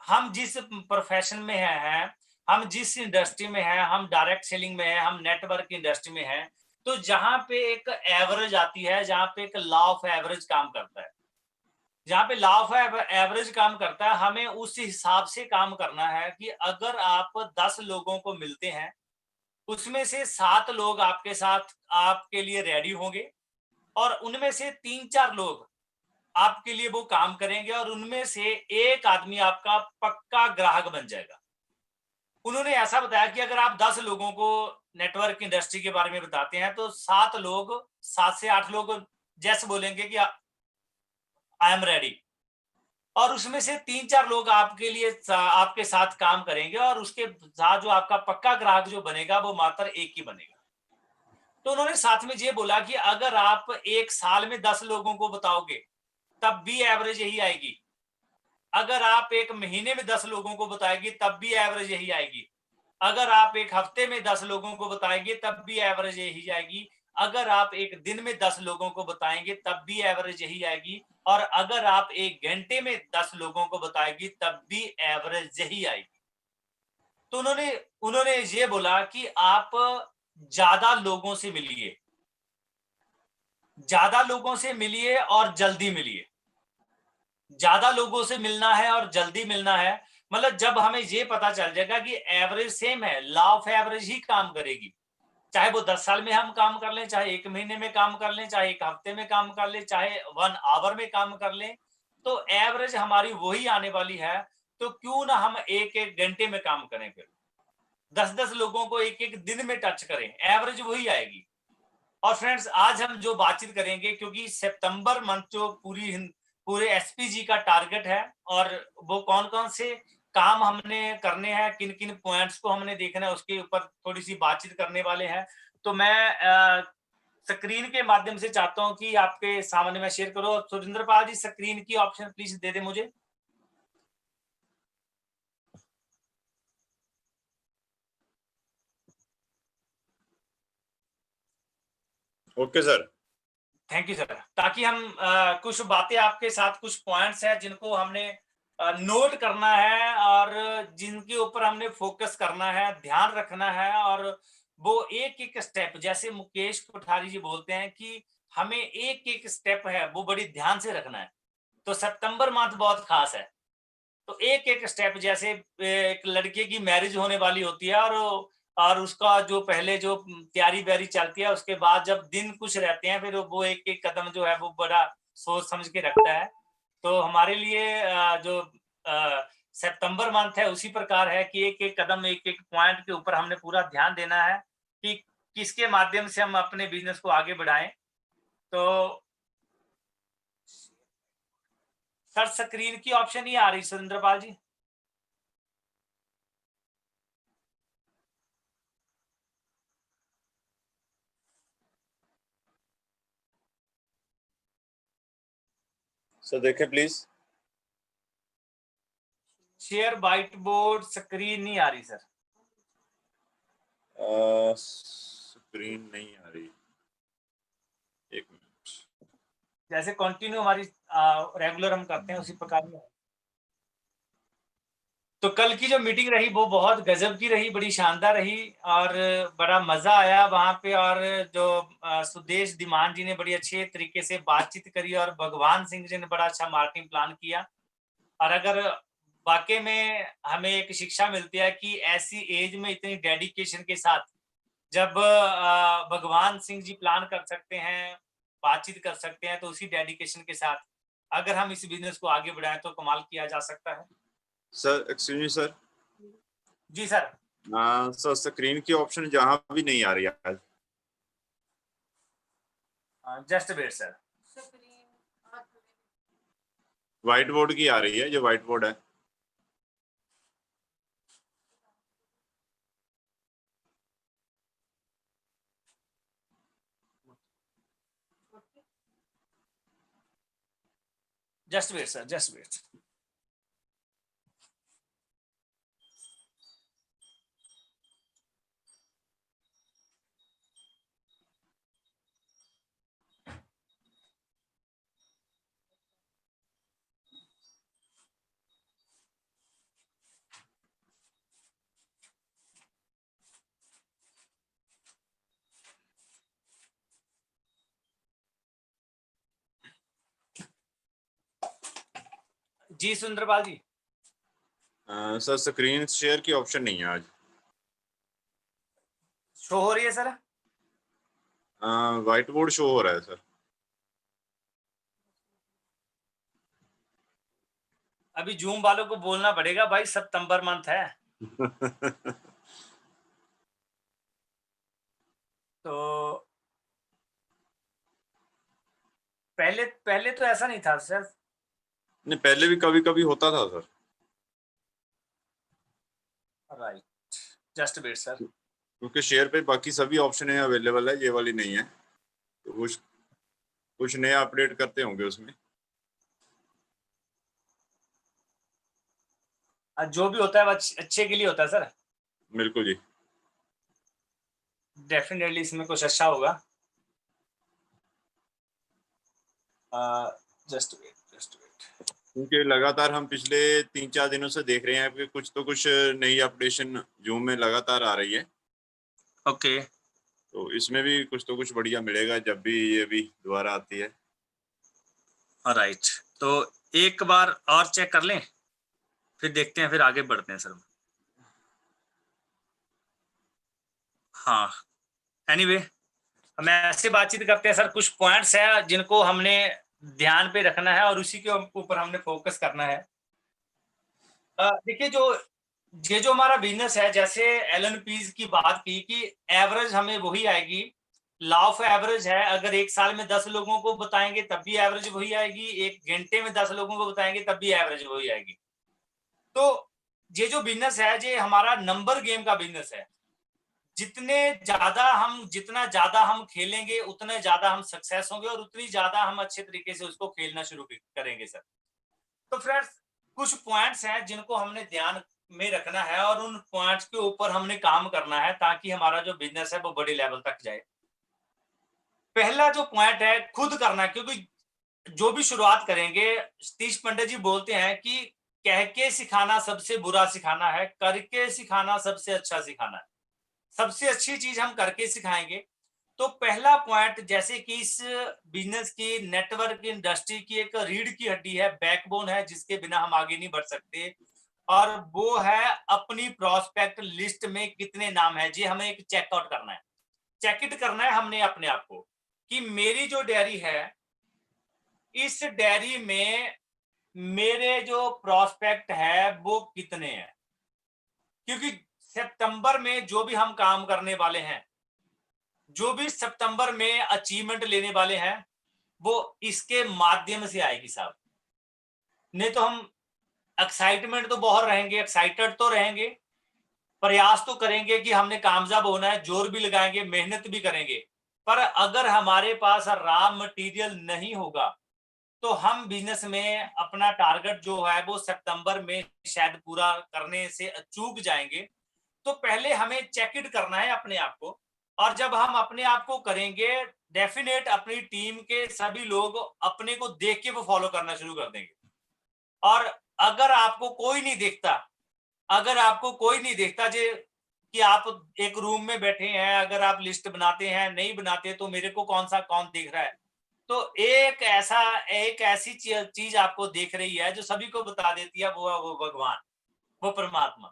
हम जिस प्रोफेशन में हैं, हम जिस इंडस्ट्री में हैं, हम डायरेक्ट सेलिंग में हैं, हम नेटवर्क इंडस्ट्री में हैं, तो जहां पे एक एवरेज आती है, जहां पे एक लॉ ऑफ एवरेज काम करता है, जहां पे लॉ ऑफ एवरेज काम करता है, हमें उस हिसाब से काम करना है कि अगर आप 10 लोगों को मिलते हैं, उसमें से 7 लोग आपके साथ आपके लिए रेडी होंगे और उनमें से 3-4 लोग आपके लिए वो काम करेंगे और उनमें से एक आदमी आपका पक्का ग्राहक बन जाएगा। उन्होंने ऐसा बताया कि अगर आप 10 लोगों को नेटवर्क इंडस्ट्री के बारे में बताते हैं तो 7 से 8 लोग जैसे बोलेंगे कि आई एम रेडी, और उसमें से 3-4 लोग आपके साथ काम करेंगे और उसके साथ जो आपका पक्का ग्राहक जो बनेगा वो मात्र एक ही बनेगा। तो उन्होंने साथ में ये बोला कि अगर आप एक साल में 10 लोगों को बताओगे तब भी एवरेज यही आएगी। अगर आप एक महीने में 10 लोगों को बताएंगे तब भी एवरेज यही आएगी। अगर आप एक हफ्ते में 10 लोगों को बताएंगे तब भी एवरेज यही आएगी। अगर आप एक दिन में 10 लोगों को बताएंगे तब भी एवरेज यही आएगी। और अगर आप एक घंटे में 10 लोगों को बताएंगे तब भी एवरेज यही आएगी। तो उन्होंने ये बोला कि आप ज्यादा लोगों से मिलिए, ज्यादा लोगों से मिलिए और जल्दी मिलिए। ज्यादा लोगों से मिलना है और जल्दी मिलना है, मतलब जब हमें ये पता चल जाएगा कि एवरेज सेम है, लॉ ऑफ एवरेज ही काम करेगी, चाहे वो 10 साल में हम काम कर लें, चाहे 1 महीने में काम कर लें, चाहे 1 हफ्ते में काम कर लें, चाहे 1 आवर में काम कर लें, तो एवरेज हमारी वही आने वाली है। तो क्यों ना हम 1-1 घंटे में काम करें, फिर 10-10 लोगों को 1-1 दिन में टच करें, एवरेज वही आएगी। और फ्रेंड्स, आज हम जो बातचीत करेंगे, क्योंकि सितंबर मंथ जो पूरे एसपीजी का टारगेट है और वो कौन कौन से काम हमने करने हैं, किन किन पॉइंट्स को हमने देखना है, उसके ऊपर थोड़ी सी बातचीत करने वाले हैं। तो मैं स्क्रीन के माध्यम से चाहता हूं कि आपके सामने मैं शेयर करूं। सुरेंद्र पाल जी, स्क्रीन की ऑप्शन प्लीज दे दे मुझे। Okay sir. Thank you sir. ताकि हम कुछ बातें आपके साथ, कुछ पॉइंट्स हैं जिनको हमने नोट करना है और जिनके ऊपर हमने फोकस करना है, ध्यान रखना है, और वो एक एक स्टेप, जैसे मुकेश कोठारी जी बोलते हैं कि हमें एक एक स्टेप है वो बड़ी ध्यान से रखना है। तो सितंबर मंथ बहुत खास है, तो एक एक स्टेप, जैसे एक लड़के की मैरिज होने वाली होती है और उसका जो पहले जो तैयारी व्यारी चलती है, उसके बाद जब दिन कुछ रहते हैं, फिर वो एक एक कदम जो है वो बड़ा सोच समझ के रखता है। तो हमारे लिए जो सितंबर मंथ है उसी प्रकार है कि एक एक कदम, एक एक पॉइंट के ऊपर हमने पूरा ध्यान देना है कि किसके माध्यम से हम अपने बिजनेस को आगे बढ़ाएं। तो सर, स्क्रीन की ऑप्शन नहीं आ रही सुरेंद्र पाल जी। सर देखें please. Share white board, screen नहीं आ रही सर। स्क्रीन नहीं आ रही, एक मिनट। जैसे कंटिन्यू हमारी रेगुलर हम करते हैं उसी प्रकार में। तो कल की जो मीटिंग रही वो बहुत गजब की रही, बड़ी शानदार रही और बड़ा मजा आया वहां पे। और जो सुदेश दिमान जी ने बड़ी अच्छे तरीके से बातचीत करी और भगवान सिंह जी ने बड़ा अच्छा मार्केटिंग प्लान किया। और अगर वाकई में हमें एक शिक्षा मिलती है कि ऐसी एज में इतनी डेडिकेशन के साथ जब भगवान सिंह जी प्लान कर सकते हैं, बातचीत कर सकते हैं, तो उसी डेडिकेशन के साथ अगर हम इस बिजनेस को आगे बढ़ाएं तो कमाल किया जा सकता है। Sir excuse me sir. जी सर। सर स्क्रीन की ऑप्शन जहां भी नहीं आ रही आज। Just wait sir. Whiteboard की आ रही है, जो व्हाइट बोर्ड है। Just wait sir, just wait. जी Sundarpal ji. Sir screen share की ऑप्शन नहीं है आज। शो हो रही है सर? व्हाइट बोर्ड शो हो रहा है सर। अभी जूम वालों को बोलना पड़ेगा भाई, सितंबर मंथ है। तो पहले तो ऐसा नहीं था सर। नहीं, पहले भी कभी कभी होता था sir. Right, just wait sir. क्योंकि शेयर पे बाकी सभी ऑप्शन अवेलेबल है, ये वाली नहीं है, तो कुछ नया अपडेट करते होंगे उसमें। जो भी होता है वो अच्छे के लिए होता है सर। बिल्कुल जी। डेफिनेटली इसमें कुछ अच्छा होगा। Just wait, just wait. क्योंकि लगातार हम पिछले 3-4 दिनों से देख रहे हैं कि कुछ नई अपडेशन जूम में लगातार आ रही है। ओके। तो इसमें भी कुछ बढ़िया मिलेगा जब भी ये भी दोबारा आती है। राइट, तो एक बार और चेक कर लें, फिर देखते हैं, फिर आगे बढ़ते हैं सर। हाँ, एनीवे हम ऐसे बातचीत करते हैं सर। कुछ पॉइंट्स है जिनको हमने ध्यान पे रखना है और उसी के ऊपर हमने फोकस करना है। देखिए, जो हमारा बिजनेस है, जैसे एलएनपीज की बात की कि एवरेज हमें वही आएगी, लॉ ऑफ एवरेज है। अगर एक साल में 10 लोगों को बताएंगे तब भी एवरेज वही आएगी, एक घंटे में 10 लोगों को बताएंगे तब भी एवरेज वही आएगी। तो ये जो बिजनेस है ये हमारा नंबर गेम का बिजनेस है। जितना ज्यादा हम खेलेंगे उतने ज्यादा हम सक्सेस होंगे और उतनी ज्यादा हम अच्छे तरीके से उसको खेलना शुरू करेंगे सर। तो फ्रेंड्स कुछ पॉइंट्स हैं जिनको हमने ध्यान में रखना है और उन पॉइंट्स के ऊपर हमने काम करना है ताकि हमारा जो बिजनेस है वो बड़े लेवल तक जाए। पहला जो पॉइंट है खुद करना, क्योंकि जो भी शुरुआत करेंगे, सतीश पंडित जी बोलते हैं कि कह के सिखाना सबसे बुरा सिखाना है, करके सिखाना सबसे अच्छा सिखाना है। सबसे अच्छी चीज हम करके सिखाएंगे। तो पहला पॉइंट, जैसे कि इस बिजनेस की, नेटवर्क इंडस्ट्री की एक रीढ़ की हड्डी है, बैकबोन है, जिसके बिना हम आगे नहीं बढ़ सकते, और वो है अपनी प्रोस्पेक्ट लिस्ट में कितने नाम है। जी हमें एक चेकआउट करना है, चेक इट करना है हमने अपने आप को कि मेरी जो डायरी है, इस डायरी में मेरे जो प्रोस्पेक्ट है वो कितने हैं। क्योंकि सितंबर में जो भी हम काम करने वाले हैं, जो भी सितंबर में अचीवमेंट लेने वाले हैं, वो इसके माध्यम से आएगी साहब। नहीं तो हम एक्साइटमेंट तो बहुत रहेंगे, एक्साइटेड तो रहेंगे, प्रयास तो करेंगे कि हमने कामयाब होना है, जोर भी लगाएंगे, मेहनत भी करेंगे, पर अगर हमारे पास रॉ मटेरियल नहीं होगा तो हम बिजनेस में अपना टारगेट जो है वो सितंबर में शायद पूरा करने से चूक जाएंगे। तो पहले हमें चेक इट करना है अपने आप को, और जब हम अपने आप को करेंगे, डेफिनेट अपनी टीम के सभी लोग अपने को देख के वो फॉलो करना शुरू कर देंगे। और अगर आपको कोई नहीं देखता, अगर आपको कोई नहीं देखता जे कि आप एक रूम में बैठे हैं, अगर आप लिस्ट बनाते हैं, नहीं बनाते तो मेरे को कौन देख रहा है, तो एक ऐसी चीज आपको देख रही है जो सभी को बता देती है, वो भगवान, वो परमात्मा।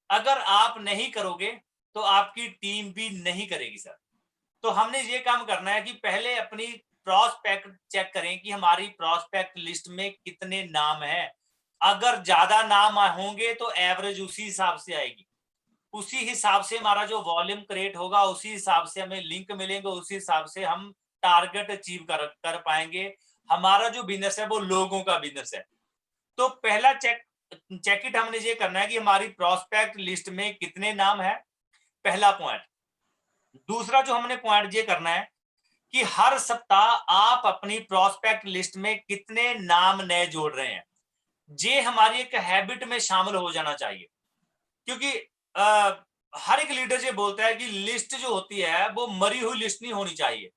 अगर आप नहीं करोगे तो आपकी टीम भी नहीं करेगी सर। तो हमने ये काम करना है कि पहले अपनी प्रोस्पेक्ट चेक करें कि हमारी प्रोस्पेक्ट लिस्ट में कितने नाम हैं। अगर ज्यादा नाम होंगे तो एवरेज उसी हिसाब से आएगी, उसी हिसाब से हमारा जो वॉल्यूम क्रिएट होगा, उसी हिसाब से हमें लिंक मिलेंगे, उसी हिसाब से हम टारगेट अचीव कर पाएंगे। हमारा जो बिजनेस है वो लोगों का बिजनेस है। तो पहला चेक इट हमने ये करना है कि हमारी प्रोस्पेक्ट लिस्ट में कितने नाम है, पहला पॉइंट। दूसरा जो हमने पॉइंट ये करना है कि हर सप्ताह आप अपनी प्रोस्पेक्ट लिस्ट में कितने नाम नए जोड़ रहे हैं। ये हमारी एक हैबिट में शामिल हो जाना चाहिए, क्योंकि हर एक लीडर ये बोलता है कि लिस्ट जो होती है वो मरी हुई लिस्ट नहीं होनी चाहिए।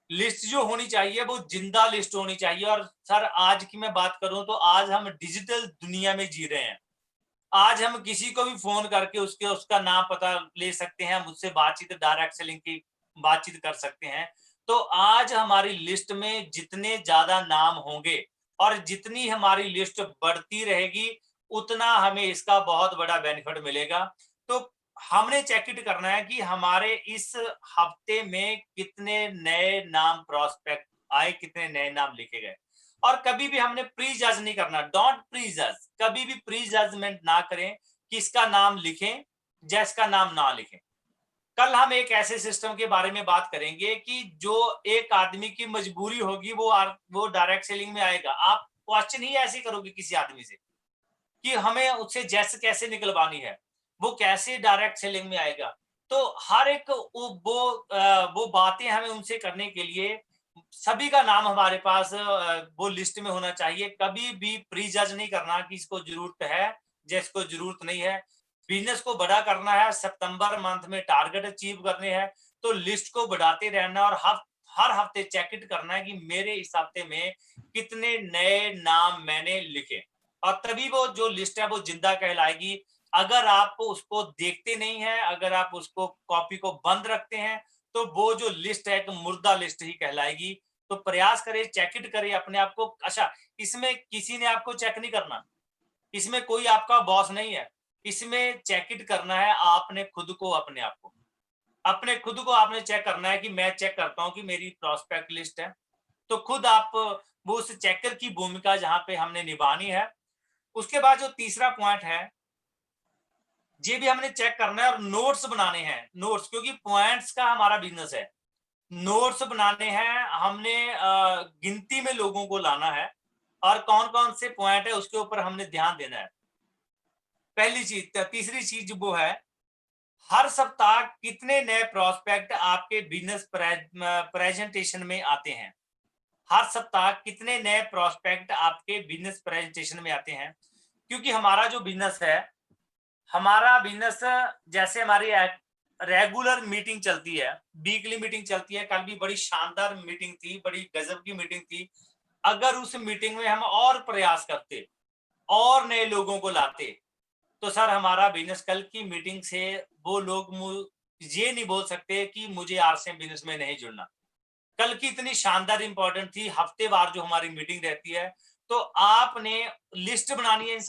लिस्ट जो होनी चाहिए वो जिंदा लिस्ट होनी चाहिए। और सर आज की मैं बात करूं तो आज हम डिजिटल दुनिया में जी रहे हैं। आज हम किसी को भी फोन करके उसका नाम पता ले सकते हैं, मुझसे बातचीत, डायरेक्ट सेलिंग की बातचीत कर सकते हैं। तो आज हमारी लिस्ट में जितने ज्यादा नाम होंगे और जितनी हमारी लिस्ट बढ़ती रहेगी, उतना हमें इसका बहुत बड़ा बेनिफिट मिलेगा। तो हमने चेक इट करना है कि हमारे इस हफ्ते में कितने नए नाम प्रोस्पेक्ट आए, कितने नए नाम लिखे गए। और कभी भी हमने प्री जज नहीं करना, डोंट प्री जज, कभी भी प्री जजमेंट ना करें किसका नाम लिखें, जिसका नाम ना लिखें। कल हम एक ऐसे सिस्टम के बारे में बात करेंगे कि जो एक आदमी की मजबूरी होगी वो डायरेक्ट सेलिंग में आएगा। आप क्वेश्चन ही ऐसे करोगे किसी आदमी से कि हमें उससे जैस कैसे निकलवानी है, वो कैसे डायरेक्ट सेलिंग में आएगा। तो हर एक वो बातें हमें उनसे करने के लिए सभी का नाम हमारे पास वो लिस्ट में होना चाहिए। कभी भी प्री जज नहीं करना कि इसको जरूरत है, जिसको जरूरत नहीं है। बिजनेस को बड़ा करना है, सितंबर मंथ में टारगेट अचीव करने हैं, तो लिस्ट को बढ़ाते रहना और हर हफ्ते चेक इट करना है कि मेरे इस हफ्ते में कितने नए नाम मैंने लिखे, और तभी वो जो लिस्ट है वो जिंदा कहलाएगी। अगर आप उसको देखते नहीं है, अगर आप उसको कॉपी को बंद रखते हैं, तो वो जो लिस्ट है एक मुर्दा लिस्ट ही कहलाएगी। तो प्रयास करें, चेक इट करें अपने आप को। अच्छा, इसमें किसी ने आपको चेक नहीं करना, इसमें कोई आपका बॉस नहीं है, इसमें चेक इट करना है आपने खुद को, अपने आप को, अपने खुद को आपने चेक करना है कि मैं चेक करता हूं कि मेरी प्रोस्पेक्ट लिस्ट है। तो खुद आप वो उस चेकर की भूमिका जहां पे हमने निभानी है। उसके बाद जो तीसरा पॉइंट है, ये भी हमने चेक करना है और नोट्स बनाने हैं। नोट्स, क्योंकि पॉइंट्स का हमारा बिजनेस है, नोट्स बनाने हैं हमने। गिनती में लोगों को लाना है और कौन कौन से पॉइंट है उसके ऊपर हमने ध्यान देना है। पहली चीज। तीसरी चीज वो है, हर सप्ताह कितने नए प्रोस्पेक्ट आपके बिजनेस प्रेजेंटेशन में आते हैं? हर सप्ताह कितने नए प्रोस्पेक्ट आपके बिजनेस प्रेजेंटेशन में आते हैं? क्योंकि हमारा जो बिजनेस है, हमारा बिजनेस जैसे हमारी रेगुलर मीटिंग चलती है, वीकली मीटिंग चलती है। कल भी बड़ी शानदार मीटिंग थी, बड़ी गजब की मीटिंग थी। अगर उस मीटिंग में हम और प्रयास करते और नए लोगों को लाते, तो सर हमारा बिजनेस कल की मीटिंग से वो लोग ये नहीं बोल सकते कि मुझे आरसीएम बिजनेस में नहीं जुड़ना। कल की इतनी शानदार इंपॉर्टेंट थी, हफ्तेवार जो हमारी मीटिंग रहती है। तो आपने लिस्ट बनानी है इन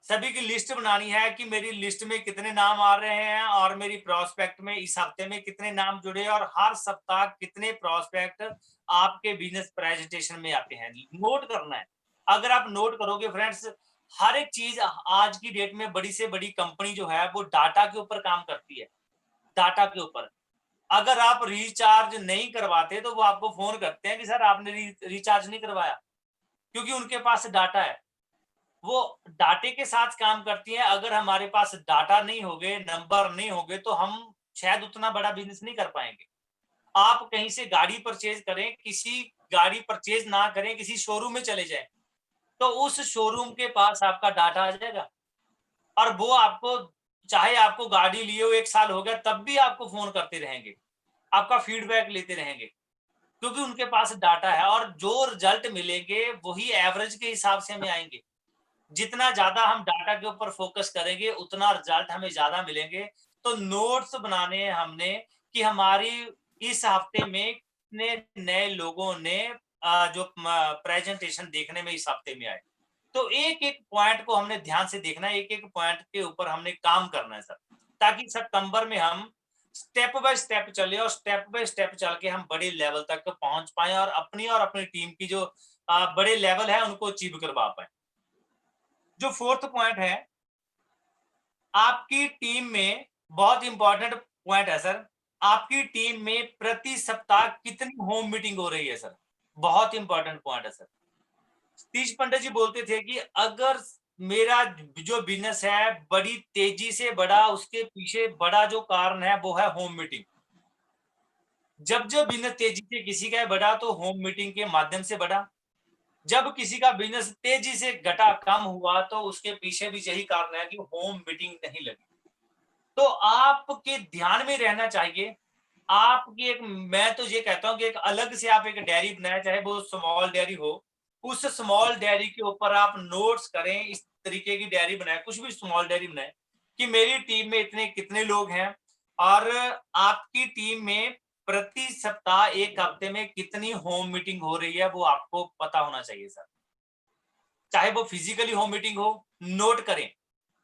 सभी की लिस्ट बनानी है कि मेरी लिस्ट में कितने नाम आ रहे हैं और मेरी प्रोस्पेक्ट में इस हफ्ते में कितने नाम जुड़े और हर सप्ताह कितने प्रोस्पेक्ट आपके बिजनेस प्रेजेंटेशन में आते हैं। नोट करना है। अगर आप नोट करोगे फ्रेंड्स, हर एक चीज आज की डेट में बड़ी से बड़ी कंपनी जो है वो डाटा के ऊपर काम करती है, डाटा के ऊपर। अगर आप रिचार्ज नहीं करवाते तो वो आपको फोन करते हैं कि सर आपने रिचार्ज नहीं करवाया, क्योंकि उनके पास डाटा है, वो डाटे के साथ काम करती है। अगर हमारे पास डाटा नहीं होगे, नंबर नहीं होगे, तो हम शायद उतना बड़ा बिजनेस नहीं कर पाएंगे। आप कहीं से गाड़ी परचेज करें, किसी गाड़ी परचेज ना करें, किसी शोरूम में चले जाएं, तो उस शोरूम के पास आपका डाटा आ जाएगा और वो आपको, चाहे आपको गाड़ी लिए हुए 1 साल हो गया, तब भी आपको फोन करते रहेंगे, आपका फीडबैक लेते रहेंगे, क्योंकि उनके पास डाटा है। और जो रिजल्ट मिलेंगे वही एवरेज के हिसाब से हमें आएंगे। जितना ज्यादा हम डाटा के ऊपर फोकस करेंगे उतना रिजल्ट हमें ज्यादा मिलेंगे। तो नोट्स बनाने हैं हमने कि हमारी इस हफ्ते में कितने नए लोगों ने जो प्रेजेंटेशन देखने में इस हफ्ते में आए। तो एक एक पॉइंट को हमने ध्यान से देखना है, एक एक पॉइंट के ऊपर हमने काम करना है सर, ताकि सितंबर में हम स्टेप बाय स्टेप चले और स्टेप बाय स्टेप चल के हम बड़े लेवल तक पहुंच पाए और अपनी टीम की जो बड़े लेवल है उनको अचीव करवा पाए। जो फोर्थ पॉइंट है, आपकी टीम में बहुत इंपॉर्टेंट पॉइंट है सर, आपकी टीम में प्रति सप्ताह कितनी होम मीटिंग हो रही है सर? बहुत इंपॉर्टेंट पॉइंट है सर। सतीश पंडित जी बोलते थे कि अगर मेरा जो बिजनेस है बड़ी तेजी से बढ़ा, उसके पीछे बड़ा जो कारण है वो है होम मीटिंग। जब बिजनेस तेजी से किसी का बढ़ा तो होम मीटिंग के माध्यम से बढ़ा। जब किसी का बिजनेस तेजी से घटा, कम हुआ, तो उसके पीछे भी यही कारण है कि होम मीटिंग नहीं लगी। तो आपके ध्यान में रहना चाहिए, आपकी एक, मैं तो ये कहता हूं कि एक अलग से आप एक डायरी बनाए, चाहे वो स्मॉल डायरी हो, उस स्मॉल डायरी के ऊपर आप नोट्स करें। इस तरीके की डायरी बनाए, कुछ भी स्मॉल डायरी बनाए कि मेरी टीम में इतने कितने लोग हैं और आपकी टीम में प्रति सप्ताह एक हफ्ते में कितनी होम मीटिंग हो रही है, वो आपको पता होना चाहिए सर। चाहे वो फिजिकली होम मीटिंग हो, नोट करें,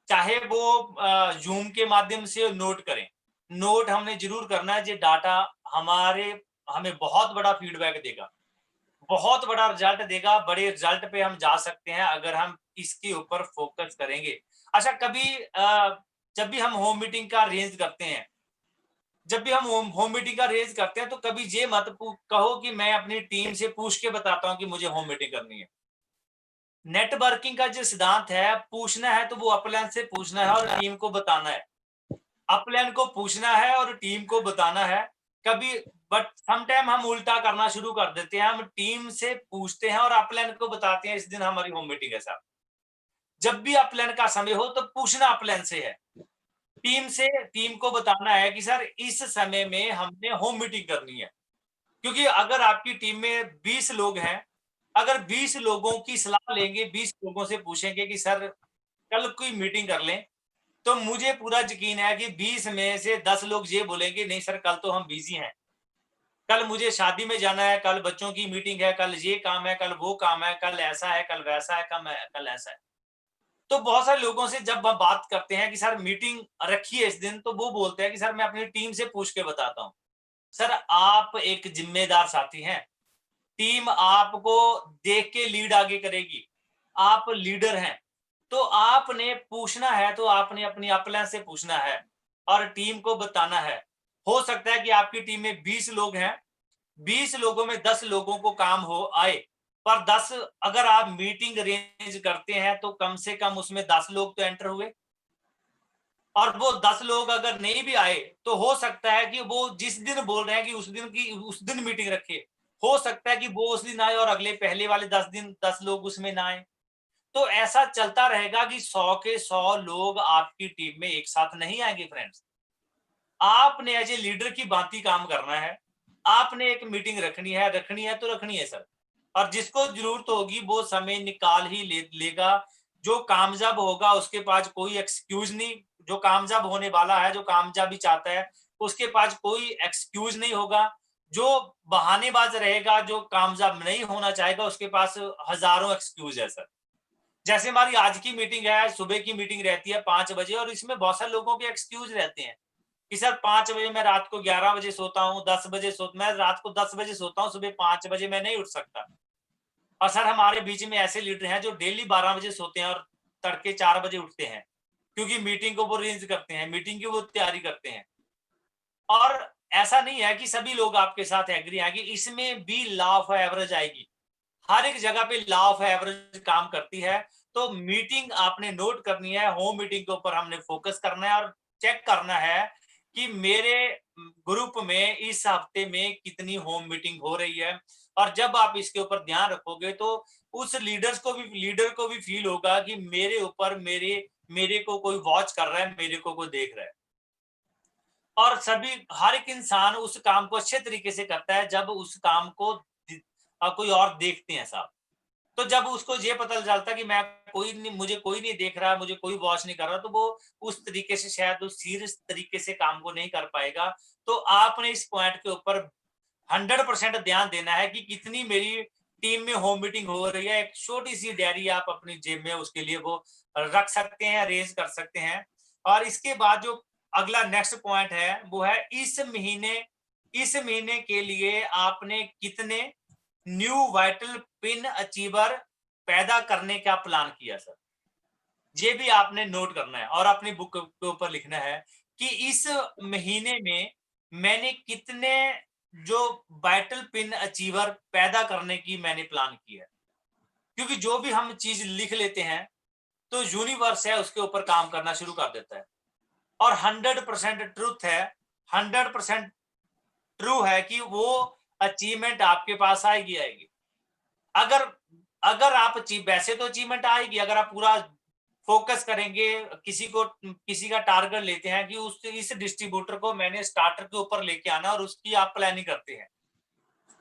चाहे वो जूम के माध्यम से नोट करें। नोट हमने जरूर करना है, ये डाटा हमें बहुत बड़ा फीडबैक देगा, बहुत बड़ा रिजल्ट देगा। बड़े रिजल्ट पे हम जा सकते हैं अगर हम इसके ऊपर फोकस करेंगे। अच्छा, कभी जब भी हम होम मीटिंग का अरेंज करते हैं, होम मीटिंग का अरेंज करते हैं, तो कभी ये मत कहो कि मैं अपनी टीम से पूछ के बताता हूं कि मुझे होम मीटिंग करनी है। नेटवर्किंग का जो सिद्धांत है, पूछना है तो वो अपलाइन से पूछना है और टीम को बताना है। अपलाइन को पूछना है और टीम को बताना है। कभी बट समटाइम हम उल्टा करना शुरू कर देते हैं, हम टीम से पूछते हैं और अपलाइन को बताते हैं इस दिन हमारी होम मीटिंग है साहब। जब भी अपलाइन का समय हो तो पूछना अपलाइन से है, टीम को बताना है कि सर इस समय में हमने होम मीटिंग करनी है। क्योंकि अगर आपकी टीम में 20 लोग हैं, अगर 20 लोगों की सलाह लेंगे, 20 लोगों से पूछेंगे कि सर कल कोई मीटिंग कर लें, तो मुझे पूरा यकीन है कि 20 में से 10 लोग ये बोलेंगे नहीं सर कल तो हम बिजी हैं, कल मुझे शादी में जाना है, कल बच्चों की मीटिंग है, कल ये काम है, कल वो काम है, कल ऐसा है, कल वैसा है, कल ऐसा है। तो बहुत सारे लोगों से जब हम बात करते हैं कि सर मीटिंग रखिए इस दिन, तो वो बोलते हैं कि सर मैं अपनी टीम से पूछ के बताता हूँ। सर आप एक जिम्मेदार साथी हैं, टीम आपको देख के लीड आगे करेगी, आप लीडर हैं, तो आपने पूछना है, तो आपने अपनी अपलाइन से पूछना है और टीम को बताना है। हो सकता है कि आपकी टीम में 20 लोग हैं, 20 लोगों में 10 लोगों को काम हो आए, पर 10 अगर आप मीटिंग अरेंज करते हैं तो कम से कम उसमें 10 लोग तो एंटर हुए, और वो 10 लोग अगर नहीं भी आए तो हो सकता है कि वो जिस दिन बोल रहे हैं कि उस दिन मीटिंग रखे, हो सकता है कि वो उस दिन आए और अगले पहले वाले 10 लोग उसमें ना आए। तो ऐसा चलता रहेगा कि 100 के 100 लोग आपकी टीम में एक साथ नहीं आएंगे फ्रेंड्स। आपने एज ए लीडर की भांति काम करना है, आपने एक मीटिंग रखनी है तो रखनी है सर, और जिसको जरूरत होगी वो समय निकाल ही लेगा। जो कामयाब होगा उसके पास कोई एक्सक्यूज नहीं, जो कामयाब होने वाला है, जो कामयाबी चाहता है, उसके पास कोई एक्सक्यूज नहीं होगा। जो बहानेबाज रहेगा, जो कामयाब नहीं होना चाहेगा, उसके पास हजारों एक्सक्यूज है सर। जैसे हमारी आज की मीटिंग है, सुबह की मीटिंग रहती है 5 बजे, और इसमें बहुत सारे लोगों के एक्सक्यूज रहते हैं कि सर 5 बजे मैं रात को 11 बजे सोता हूँ, 10 बजे मैं रात को 10 बजे सोता हूँ, सुबह 5 बजे मैं नहीं उठ सकता। और सर हमारे बीच में ऐसे लीडर हैं जो डेली 12 बजे सोते हैं और तड़के 4 बजे उठते हैं, क्योंकि मीटिंग को वो अरेंज करते हैं, मीटिंग की वो तैयारी करते हैं। और ऐसा नहीं है कि सभी लोग आपके साथ एग्री हैं, कि इसमें भी लॉ ऑफ एवरेज आएगी। हर एक जगह पे लॉ ऑफ एवरेज काम करती है। तो मीटिंग आपने नोट करनी है, होम मीटिंग के ऊपर हमने फोकस करना है और चेक करना है कि मेरे ग्रुप में इस हफ्ते में कितनी होम मीटिंग हो रही है। और जब आप इसके ऊपर ध्यान रखोगे तो उस लीडर को भी फील होगा कि मेरे ऊपर मेरे को कोई वॉच कर रहा है, मेरे को कोई देख रहा है। और हर एक इंसान उस काम को अच्छे तरीके से करता है जब उस काम को कोई और देखते हैं साहब। तो जब उसको ये पता चलता कि मुझे कोई नहीं देख रहा, मुझे कोई वॉच नहीं कर रहा, तो वो उस तरीके से शायद उस सीरियस तरीके से काम को नहीं कर पाएगा। तो आपने इस पॉइंट के ऊपर 100% ध्यान देना है कि कितनी मेरी टीम में होम मीटिंग हो रही है। एक छोटी सी डायरी आप अपनी जेब में उसके लिए वो रख सकते हैं, अरेंज कर सकते हैं। और इसके बाद जो अगला नेक्स्ट पॉइंट है वो है इस महीने के लिए आपने कितने न्यू वाइटल पिन अचीवर पैदा करने का प्लान किया सर। ये भी आपने नोट करना है और अपनी बुक के ऊपर लिखना है कि इस महीने में मैंने कितने जो वाइटल पिन अचीवर पैदा करने की मैंने प्लान किया है। क्योंकि जो भी हम चीज लिख लेते हैं तो यूनिवर्स है उसके ऊपर काम करना शुरू कर देता है। और 100% ट्रूथ है, 100% ट्रू है कि वो अचीवमेंट आपके पास आएगी। अगर आप वैसे तो अचीवमेंट आएगी अगर आप पूरा फोकस करेंगे। किसी का टारगेट लेते हैं कि इस डिस्ट्रीब्यूटर को मैंने स्टार्टर के ऊपर लेके आना, और उसकी आप प्लानिंग करते हैं।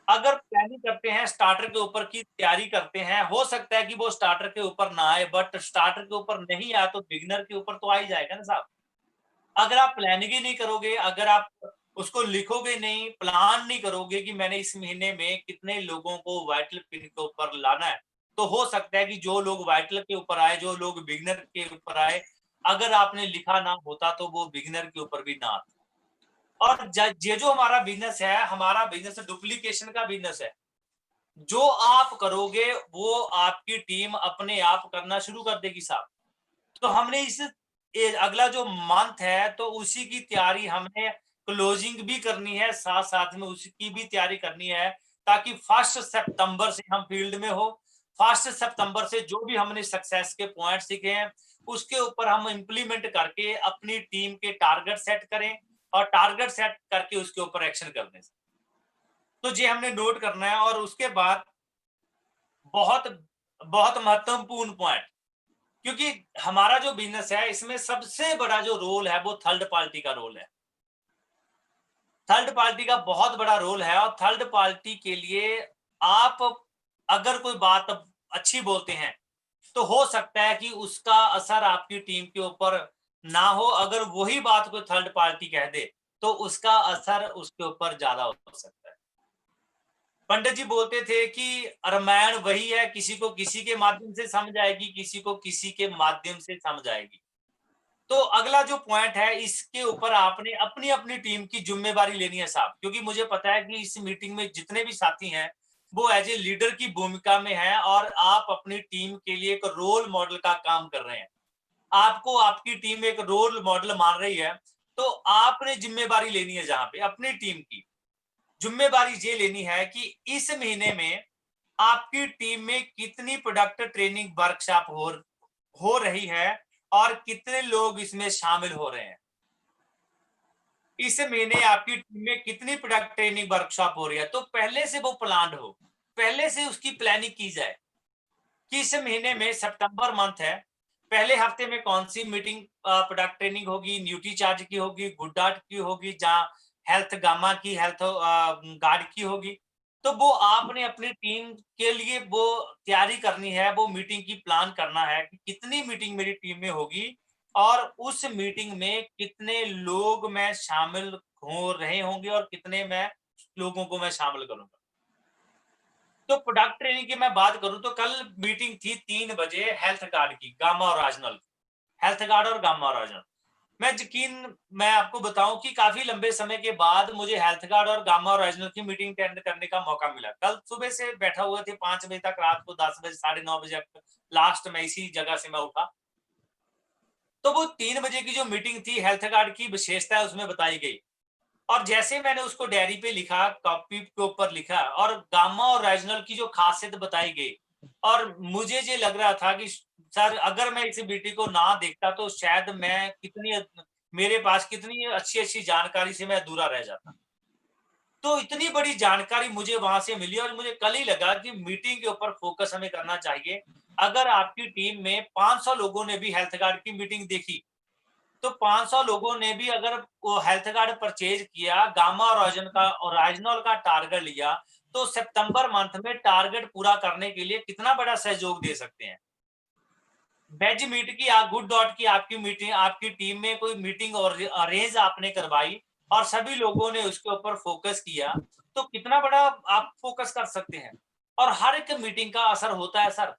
अगर प्लानिंग करते हैं, स्टार्टर के ऊपर की तैयारी करते हैं, हो सकता है कि वो स्टार्टर के ऊपर ना आए, बट स्टार्टर के ऊपर नहीं आया तो बिगिनर के ऊपर तो आ ही जाएगा ना साहब। अगर आप प्लानिंग ही नहीं करोगे, अगर आप उसको लिखोगे नहीं, प्लान नहीं करोगे कि मैंने इस महीने में कितने लोगों को वाइटल पिन के ऊपर लाना है, तो हो सकता है कि जो लोग वाइटल के ऊपर आए, जो लोग बिगिनर के ऊपर आए, अगर आपने लिखा ना होता तो वो बिगिनर के ऊपर भी ना आता। और ये जो हमारा बिजनेस डुप्लीकेशन का बिजनेस है। जो आप करोगे वो आपकी टीम अपने आप करना शुरू कर देगी साहब। तो हमने अगला जो मंथ है तो उसी की तैयारी हमने क्लोजिंग भी करनी है, साथ साथ में उसकी भी तैयारी करनी है, ताकि 1 सितंबर से हम फील्ड में हो। 1 सितंबर से जो भी हमने सक्सेस के पॉइंट सीखे हैं उसके ऊपर हम इंप्लीमेंट करके अपनी टीम के टारगेट सेट करें, और टारगेट सेट करके उसके ऊपर एक्शन कर दें। तो ये हमने नोट करना है। और उसके बाद बहुत बहुत महत्वपूर्ण पॉइंट, क्योंकि हमारा जो बिजनेस है इसमें सबसे बड़ा जो रोल है वो थर्ड पार्टी का रोल है। थर्ड पार्टी का बहुत बड़ा रोल है, और थर्ड पार्टी के लिए आप अगर कोई बात अच्छी बोलते हैं तो हो सकता है कि उसका असर आपकी टीम के ऊपर ना हो। अगर वही बात कोई थर्ड पार्टी कह दे तो उसका असर उसके ऊपर ज्यादा हो सकता है। पंडित जी बोलते थे कि रामायण वही है, किसी को किसी के माध्यम से समझ आएगी, किसी को किसी के माध्यम से समझ आएगी। तो अगला जो पॉइंट है इसके ऊपर आपने अपनी अपनी टीम की जिम्मेवारी लेनी है साहब, क्योंकि मुझे पता है कि इस मीटिंग में जितने भी साथी हैं वो एज ए लीडर की भूमिका में है, और आप अपनी टीम के लिए एक रोल मॉडल का काम कर रहे हैं। आपको आपकी टीम एक रोल मॉडल मान रही है, तो आपने जिम्मेवारी लेनी है। जहां पे अपनी टीम की जिम्मेवारी ये लेनी है कि इस महीने में आपकी टीम में कितनी प्रोडक्ट ट्रेनिंग वर्कशॉप हो रही है और कितने लोग इसमें शामिल हो रहे हैं। इस महीने आपकी टीम में कितनी प्रोडक्ट ट्रेनिंग वर्कशॉप हो रही है, तो पहले से वो प्लान हो, पहले से उसकी प्लानिंग की जाए कि इस महीने में सितंबर मंथ है, पहले हफ्ते में कौन सी मीटिंग प्रोडक्ट ट्रेनिंग होगी, न्यूट्री चार्ज की होगी, गुड डाट की होगी, जहां हेल्थ गामा की, हेल्थ गार्ड की होगी। तो वो आपने अपनी टीम के लिए वो तैयारी करनी है, वो मीटिंग की प्लान करना है कि कितनी मीटिंग मेरी टीम में होगी और उस मीटिंग में कितने लोग मैं शामिल हो रहे होंगे और कितने मैं लोगों को मैं शामिल करूंगा। तो प्रोडक्ट ट्रेनिंग की मैं बात करूं तो कल मीटिंग थी 3 बजे हेल्थ गार्ड की, गामा और राजनल, हेल्थ गार्ड और गामा और राजनल। मैं आपको बताऊं कि काफी लंबे समय के बाद मुझे हेल्थ गार्ड और गामा और रीजनल की मीटिंग अटेंड करने का मौका मिला। कल सुबह से बैठा हुआ थे 5 बजे तक, रात को 10 बजे 9:30 बजे लास्ट में इसी जगह से मैं उठा। तो वो 3 बजे की जो मीटिंग थी हेल्थ गार्ड की विशेषता उसमें बताई गई और जैसे मैंने उसको डायरी पे लिखा, कॉपी के ऊपर लिखा और गामा और रीजनल की जो खासियत बताई गई और मुझे ये लग रहा था कि सर अगर मैं इस मीटिंग को ना देखता तो शायद मैं मेरे पास कितनी अच्छी-अच्छी जानकारी से मैं अधूरा रह जाता। तो इतनी बड़ी जानकारी मुझे वहां से मिली और मुझे कल ही लगा कि मीटिंग के ऊपर फोकस हमें करना चाहिए। अगर आपकी टीम में 500 लोगों ने भी हेल्थ कार्ड की मीटिंग देखी तो 500 लोगों ने भी अगर वो हेल्थ कार्ड परचेज किया, गामा और राइजनॉल का टारगेट लिया, तो सितंबर मंथ में टारगेट पूरा करने के लिए कितना बड़ा सहयोग दे सकते हैं। वेज मीट की गुड डॉट की आपकी मीटिंग, आपकी टीम में कोई मीटिंग और अरेंज आपने करवाई और सभी लोगों ने उसके ऊपर फोकस किया, तो कितना बड़ा आप फोकस कर सकते हैं और हर एक मीटिंग का असर होता है सर।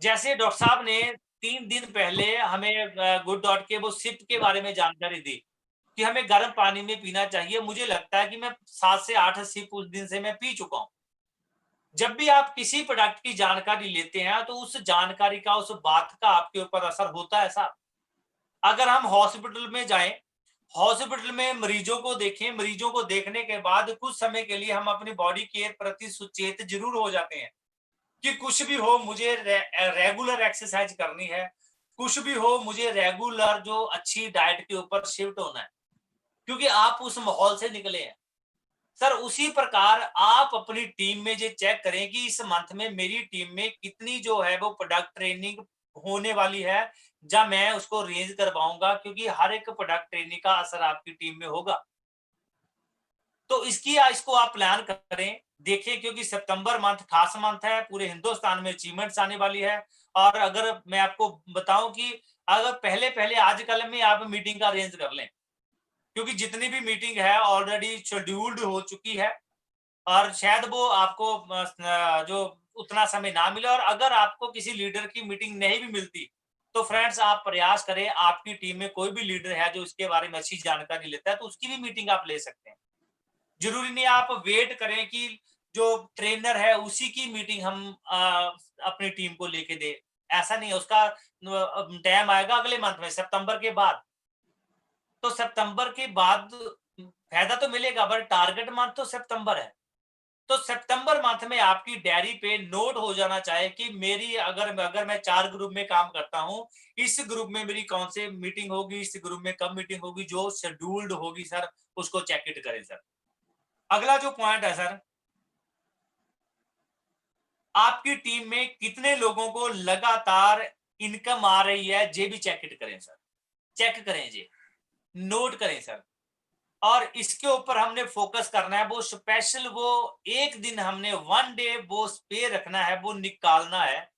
जैसे डॉक्टर साहब ने 3 दिन पहले हमें गुड डॉट के वो सिप के बारे में जानकारी दी कि हमें गर्म पानी में पीना चाहिए। मुझे लगता है कि मैं 7 से 8 सिप उस दिन से मैं पी चुका हूँ। जब भी आप किसी प्रोडक्ट की जानकारी लेते हैं तो उस जानकारी का, उस बात का आपके ऊपर असर होता है साहब। अगर हम हॉस्पिटल में जाएं, हॉस्पिटल में मरीजों को देखें, मरीजों को देखने के बाद कुछ समय के लिए हम अपनी बॉडी केयर प्रति सुचेत जरूर हो जाते हैं कि कुछ भी हो मुझे रेगुलर एक्सरसाइज करनी है, कुछ भी हो मुझे रेगुलर जो अच्छी डाइट के ऊपर शिफ्ट होना है, क्योंकि आप उस माहौल से निकले हैं। सर उसी प्रकार आप अपनी टीम में ये चेक करें कि इस मंथ में मेरी टीम में कितनी जो है वो प्रोडक्ट ट्रेनिंग होने वाली है, जब मैं उसको रेंज करवाऊंगा, क्योंकि हर एक प्रोडक्ट ट्रेनिंग का असर आपकी टीम में होगा। तो इसको आप प्लान करें, देखें, क्योंकि सितंबर मंथ खास मंथ है, पूरे हिंदुस्तान में अचीवमेंट्स आने वाली है। और अगर मैं आपको बताऊं कि अगर पहले आजकल में आप मीटिंग का अरेंज कर लें, क्योंकि जितनी भी मीटिंग है ऑलरेडी शेड्यूल्ड हो चुकी है और शायद वो आपको जो उतना समय ना मिले, और अगर आपको किसी लीडर की मीटिंग नहीं भी मिलती तो फ्रेंड्स आप प्रयास करें, आपकी टीम में कोई भी लीडर है जो इसके बारे में अच्छी जानकारी लेता है तो उसकी भी मीटिंग आप ले सकते हैं। जरूरी नहीं आप वेट करें कि जो ट्रेनर है उसी की मीटिंग हम अपनी टीम को लेके दे, ऐसा नहीं है। उसका टाइम आएगा अगले मंथ में, सितंबर के बाद। तो सितंबर के बाद फायदा तो मिलेगा, बट टारगेट मंथ तो सितंबर है। तो सितंबर मंथ में आपकी डायरी पे नोट हो जाना चाहिए कि मेरी अगर मैं 4 ग्रुप में काम करता हूं, इस ग्रुप में मेरी कौन से मीटिंग होगी, इस ग्रुप में कब मीटिंग होगी, जो शेड्यूल्ड होगी सर उसको चेक इट करें सर। अगला जो पॉइंट है सर, आपकी टीम में कितने लोगों को लगातार इनकम आ रही है, ये भी चेक इट करें सर। चेक करें जी, नोट करें सर। और इसके ऊपर हमने फोकस करना है, वो स्पेशल वो एक दिन हमने 1 डे वो पे रखना है, वो निकालना है।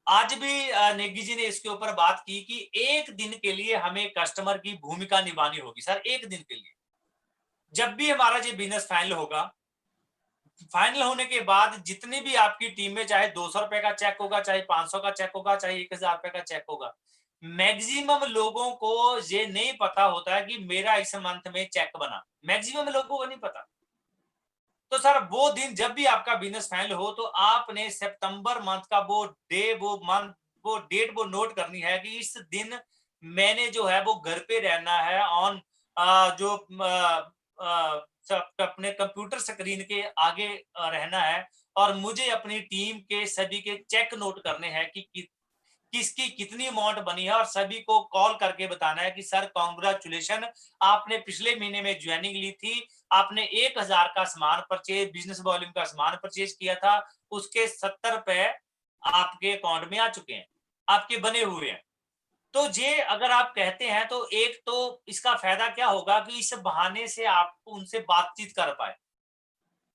आज भी नेगी जी ने इसके ऊपर बात की कि एक दिन के लिए हमें कस्टमर की भूमिका निभानी होगी सर, एक दिन के लिए। जब भी हमारा ये बिजनेस फाइनल होगा, फाइनल होने के बाद जितनी भी आपकी टीम में, चाहे 200 रुपए का चेक होगा, चाहे 500 का चेक होगा, चाहे 1000 रुपए का चेक होगा, मैक्सिमम लोगों को ये नहीं पता होता है कि मेरा इस मंथ में चेक बना। मैक्सिमम लोगों को नहीं पता। तो सर वो दिन जब भी आपका बिजनेस फाइनल हो तो आपने सितंबर मंथ का वो डे, वो मंथ, वो डेट वो नोट करनी है कि इस दिन मैंने जो है वो घर पे रहना है, ऑन अपने कंप्यूटर स्क्रीन के आगे रहना है और मुझे अपनी टीम के सभी के चेक नोट करने हैं कि किसकी कितनी अमाउंट बनी है, और सभी को कॉल करके बताना है कि सर कॉन्ग्रेचुलेशन, आपने पिछले महीने में ज्वाइनिंग ली थी, आपने 1000 का सामान परचेज, बिजनेस वॉल्यूम का सामान परचेज किया था, उसके 70 रुपए आपके अकाउंट में आ चुके हैं, आपके बने हुए हैं। तो ये अगर आप कहते हैं तो एक तो इसका फायदा क्या होगा कि इस बहाने से आप उनसे बातचीत कर पाए।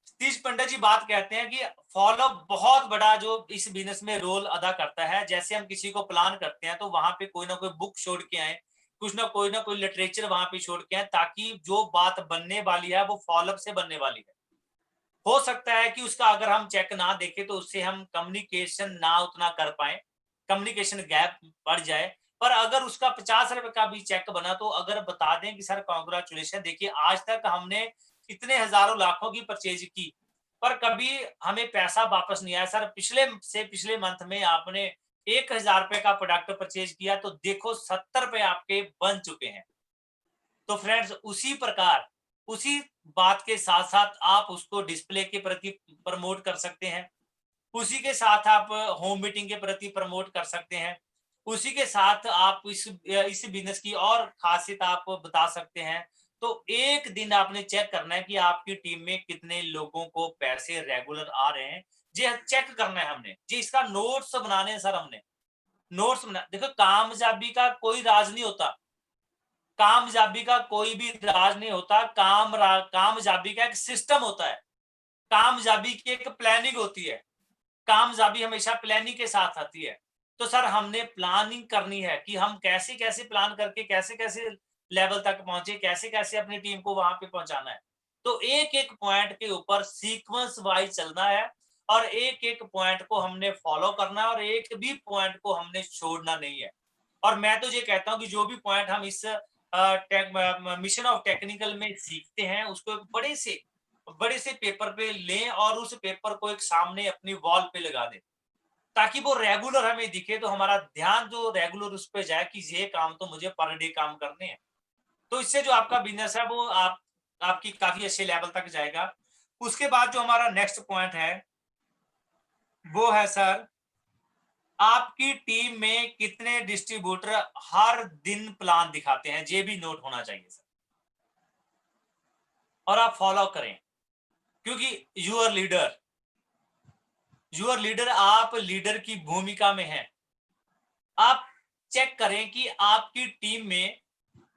सतीश पंडित जी बात कहते हैं कि फॉलोअप बहुत बड़ा जो इस बिजनेस में रोल अदा करता है। जैसे हम किसी को प्लान करते हैं तो वहां पे कोई ना कोई बुक छोड़ के आए, कुछ ना कोई लिटरेचर वहां पे छोड़ के आए, ताकि जो बात बनने वाली है वो फॉलोअप से बनने वाली है। हो सकता है कि उसका अगर हम चेक ना देखें तो उससे हम कम्युनिकेशन ना उतना कर पाए, कम्युनिकेशन गैप बढ़ जाए। पर अगर उसका 50 रुपए का भी चेक बना तो अगर बता दें कि सर कॉन्ग्रेचुलेशन, देखिए आज तक हमने इतने हजारों लाखों की परचेज की पर कभी हमें पैसा वापस नहीं आया। सर पिछले मंथ में आपने 1000 रुपए का प्रोडक्ट परचेज किया तो देखो 70 रुपए आपके बन चुके हैं। तो फ्रेंड्स उसी प्रकार उसी बात के साथ साथ आप उसको डिस्प्ले के प्रति प्रमोट कर सकते हैं, उसी के साथ आप होम मीटिंग के प्रति प्रमोट कर सकते हैं, उसी के साथ आप इस बिजनेस की और खासियत आप बता सकते हैं। तो एक दिन आपने चेक करना है कि आपकी टीम में कितने लोगों को पैसे रेगुलर आ रहे हैं, ये चेक करना है हमने, जी इसका नोट्स बनाने हैं सर, हमने नोट्स बना। देखो कामयाबी का कोई राज नहीं होता, कामयाबी का कोई भी राज नहीं होता, कामयाबी का एक सिस्टम होता है, कामयाबी की एक प्लानिंग होती है, कामयाबी हमेशा प्लानिंग के साथ आती है। तो सर हमने प्लानिंग करनी है कि हम कैसे कैसे प्लान करके कैसे कैसे लेवल तक पहुंचे, कैसे कैसे अपनी टीम को वहां पे पहुंचाना है। तो एक एक पॉइंट के ऊपर सीक्वेंस वाइज चलना है और एक एक पॉइंट को हमने फॉलो करना है और एक भी पॉइंट को हमने छोड़ना नहीं है। और मैं तो ये कहता हूँ कि जो भी पॉइंट हम इस मिशन ऑफ टेक्निकल में सीखते हैं उसको एक बड़े से पेपर पे लें और उस पेपर को एक सामने अपनी वॉल पे लगा दें, ताकि वो रेगुलर हमें दिखे, तो हमारा ध्यान जो रेगुलर उस पे जाए कि ये काम तो मुझे पर डे काम करने हैं। तो इससे जो आपका बिजनेस है वो आपकी काफी अच्छे लेवल तक जाएगा। उसके बाद जो हमारा नेक्स्ट पॉइंट है वो है सर, आपकी टीम में कितने डिस्ट्रीब्यूटर हर दिन प्लान दिखाते हैं, ये भी नोट होना चाहिए सर, और आप फॉलो करें, क्योंकि यूर लीडर आप लीडर की भूमिका में हैं। आप चेक करें कि आपकी टीम में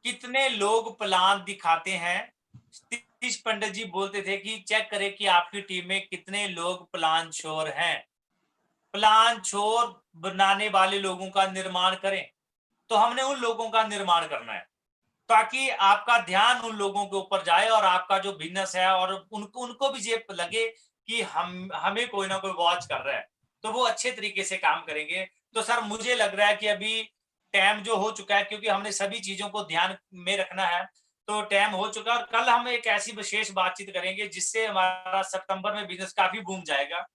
कितने लोग प्लान दिखाते हैं। सतीश पंडित जी बोलते थे कि चेक करें कि आपकी टीम में कितने लोग प्लान चोर हैं। प्लान चोर बनाने वाले लोगों का निर्माण करें। तो हमने उन लोगों का निर्माण करना है ताकि आपका ध्यान उन लोगों के ऊपर जाए और आपका जो बिजनेस है और उनको भी ये लगे कि हमें कोई ना कोई वॉच कर रहा है, तो वो अच्छे तरीके से काम करेंगे। तो सर मुझे लग रहा है कि अभी टाइम जो हो चुका है, क्योंकि हमने सभी चीजों को ध्यान में रखना है, तो टाइम हो चुका है। और कल हम एक ऐसी विशेष बातचीत करेंगे जिससे हमारा सितंबर में बिजनेस काफी बूम जाएगा।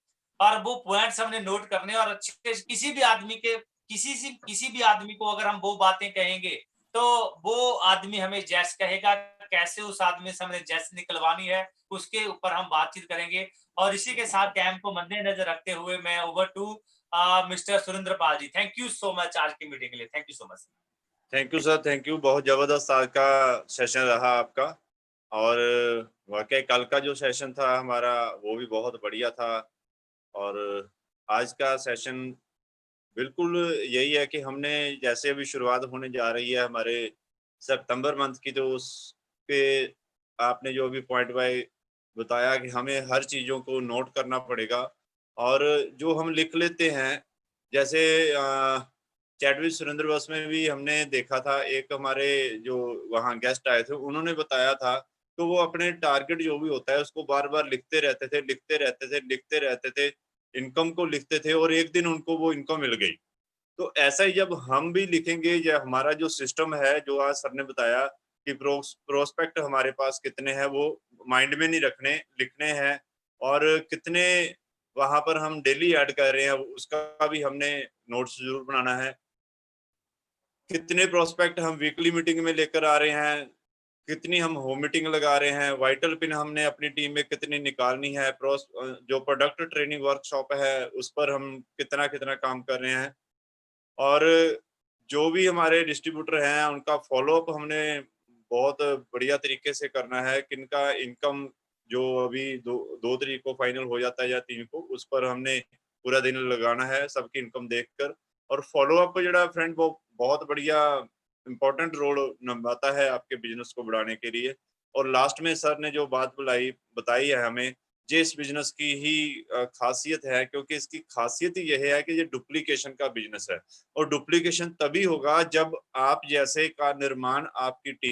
और वो पॉइंट्स हमने नोट करने और अच्छे किसी भी आदमी को अगर हम वो बातें कहेंगे तो वो आदमी हमें जैस कहेगा, कैसे उस आदमी से हमने जैस निकलवानी है उसके ऊपर हम बातचीत करेंगे। और इसी के साथ टाइम को मद्देनजर रखते हुए मैं over to mister Surendra Pal ji, thank you so much आज की मीटिंग के लिए, thank you so much. Thank you sir, thank you. बहुत जबरदस्त आज का सेशन रहा आपका, और वाकई कल का जो सेशन था हमारा वो भी बहुत बढ़िया था। और आज का सेशन बिल्कुल यही है कि हमने जैसे अभी शुरुआत होने जा रही है हमारे सितंबर मंथ की, तो उस पे आपने जो अभी पॉइंट बाय बताया कि हमें हर चीज़ों को नोट करना पड़ेगा। और जो हम लिख लेते हैं, जैसे चैटविक सुरेंद्र बस में भी हमने देखा था, एक हमारे जो वहाँ गेस्ट आए थे उन्होंने बताया था, तो वो अपने टारगेट जो भी होता है उसको बार बार लिखते रहते थे, इनकम को लिखते थे, और एक दिन उनको वो इनकम मिल गई। तो ऐसा ही जब हम भी लिखेंगे, या हमारा जो सिस्टम है जो आज सर ने बताया कि प्रोस्पेक्ट हमारे पास कितने हैं वो माइंड में नहीं रखने, लिखने हैं, और कितने वहां पर हम डेली ऐड कर रहे हैं उसका भी हमने नोट्स जरूर बनाना है। कितने प्रोस्पेक्ट हम वीकली मीटिंग में लेकर आ रहे हैं, कितनी हम होम मीटिंग लगा रहे हैं, वाइटल पिन हमने अपनी टीम में कितनी निकालनी है, जो प्रोडक्ट ट्रेनिंग वर्कशॉप है उस पर हम कितना कितना काम कर रहे हैं, और जो भी हमारे डिस्ट्रीब्यूटर हैं उनका फॉलोअप हमने बहुत बढ़िया तरीके से करना है। किनका इनकम जो अभी 2 तारीख को फाइनल हो जाता है या 3 को, उस पर हमने पूरा दिन लगाना है सबकी इनकम देखकर। और फॉलोअप जो फ्रेंड वो बहुत बढ़िया इंपॉर्टेंट रोल निभाता है आपके बिजनेस को बढ़ाने के लिए। और लास्ट में सर ने जो बात बताई है हमें, ये इस बिजनेस की ही खासियत है, क्योंकि इसकी खासियत ही यह है कि ये डुप्लीकेशन का बिजनेस है, और डुप्लीकेशन तभी होगा जब आप जैसे का निर्माण आपकी टीम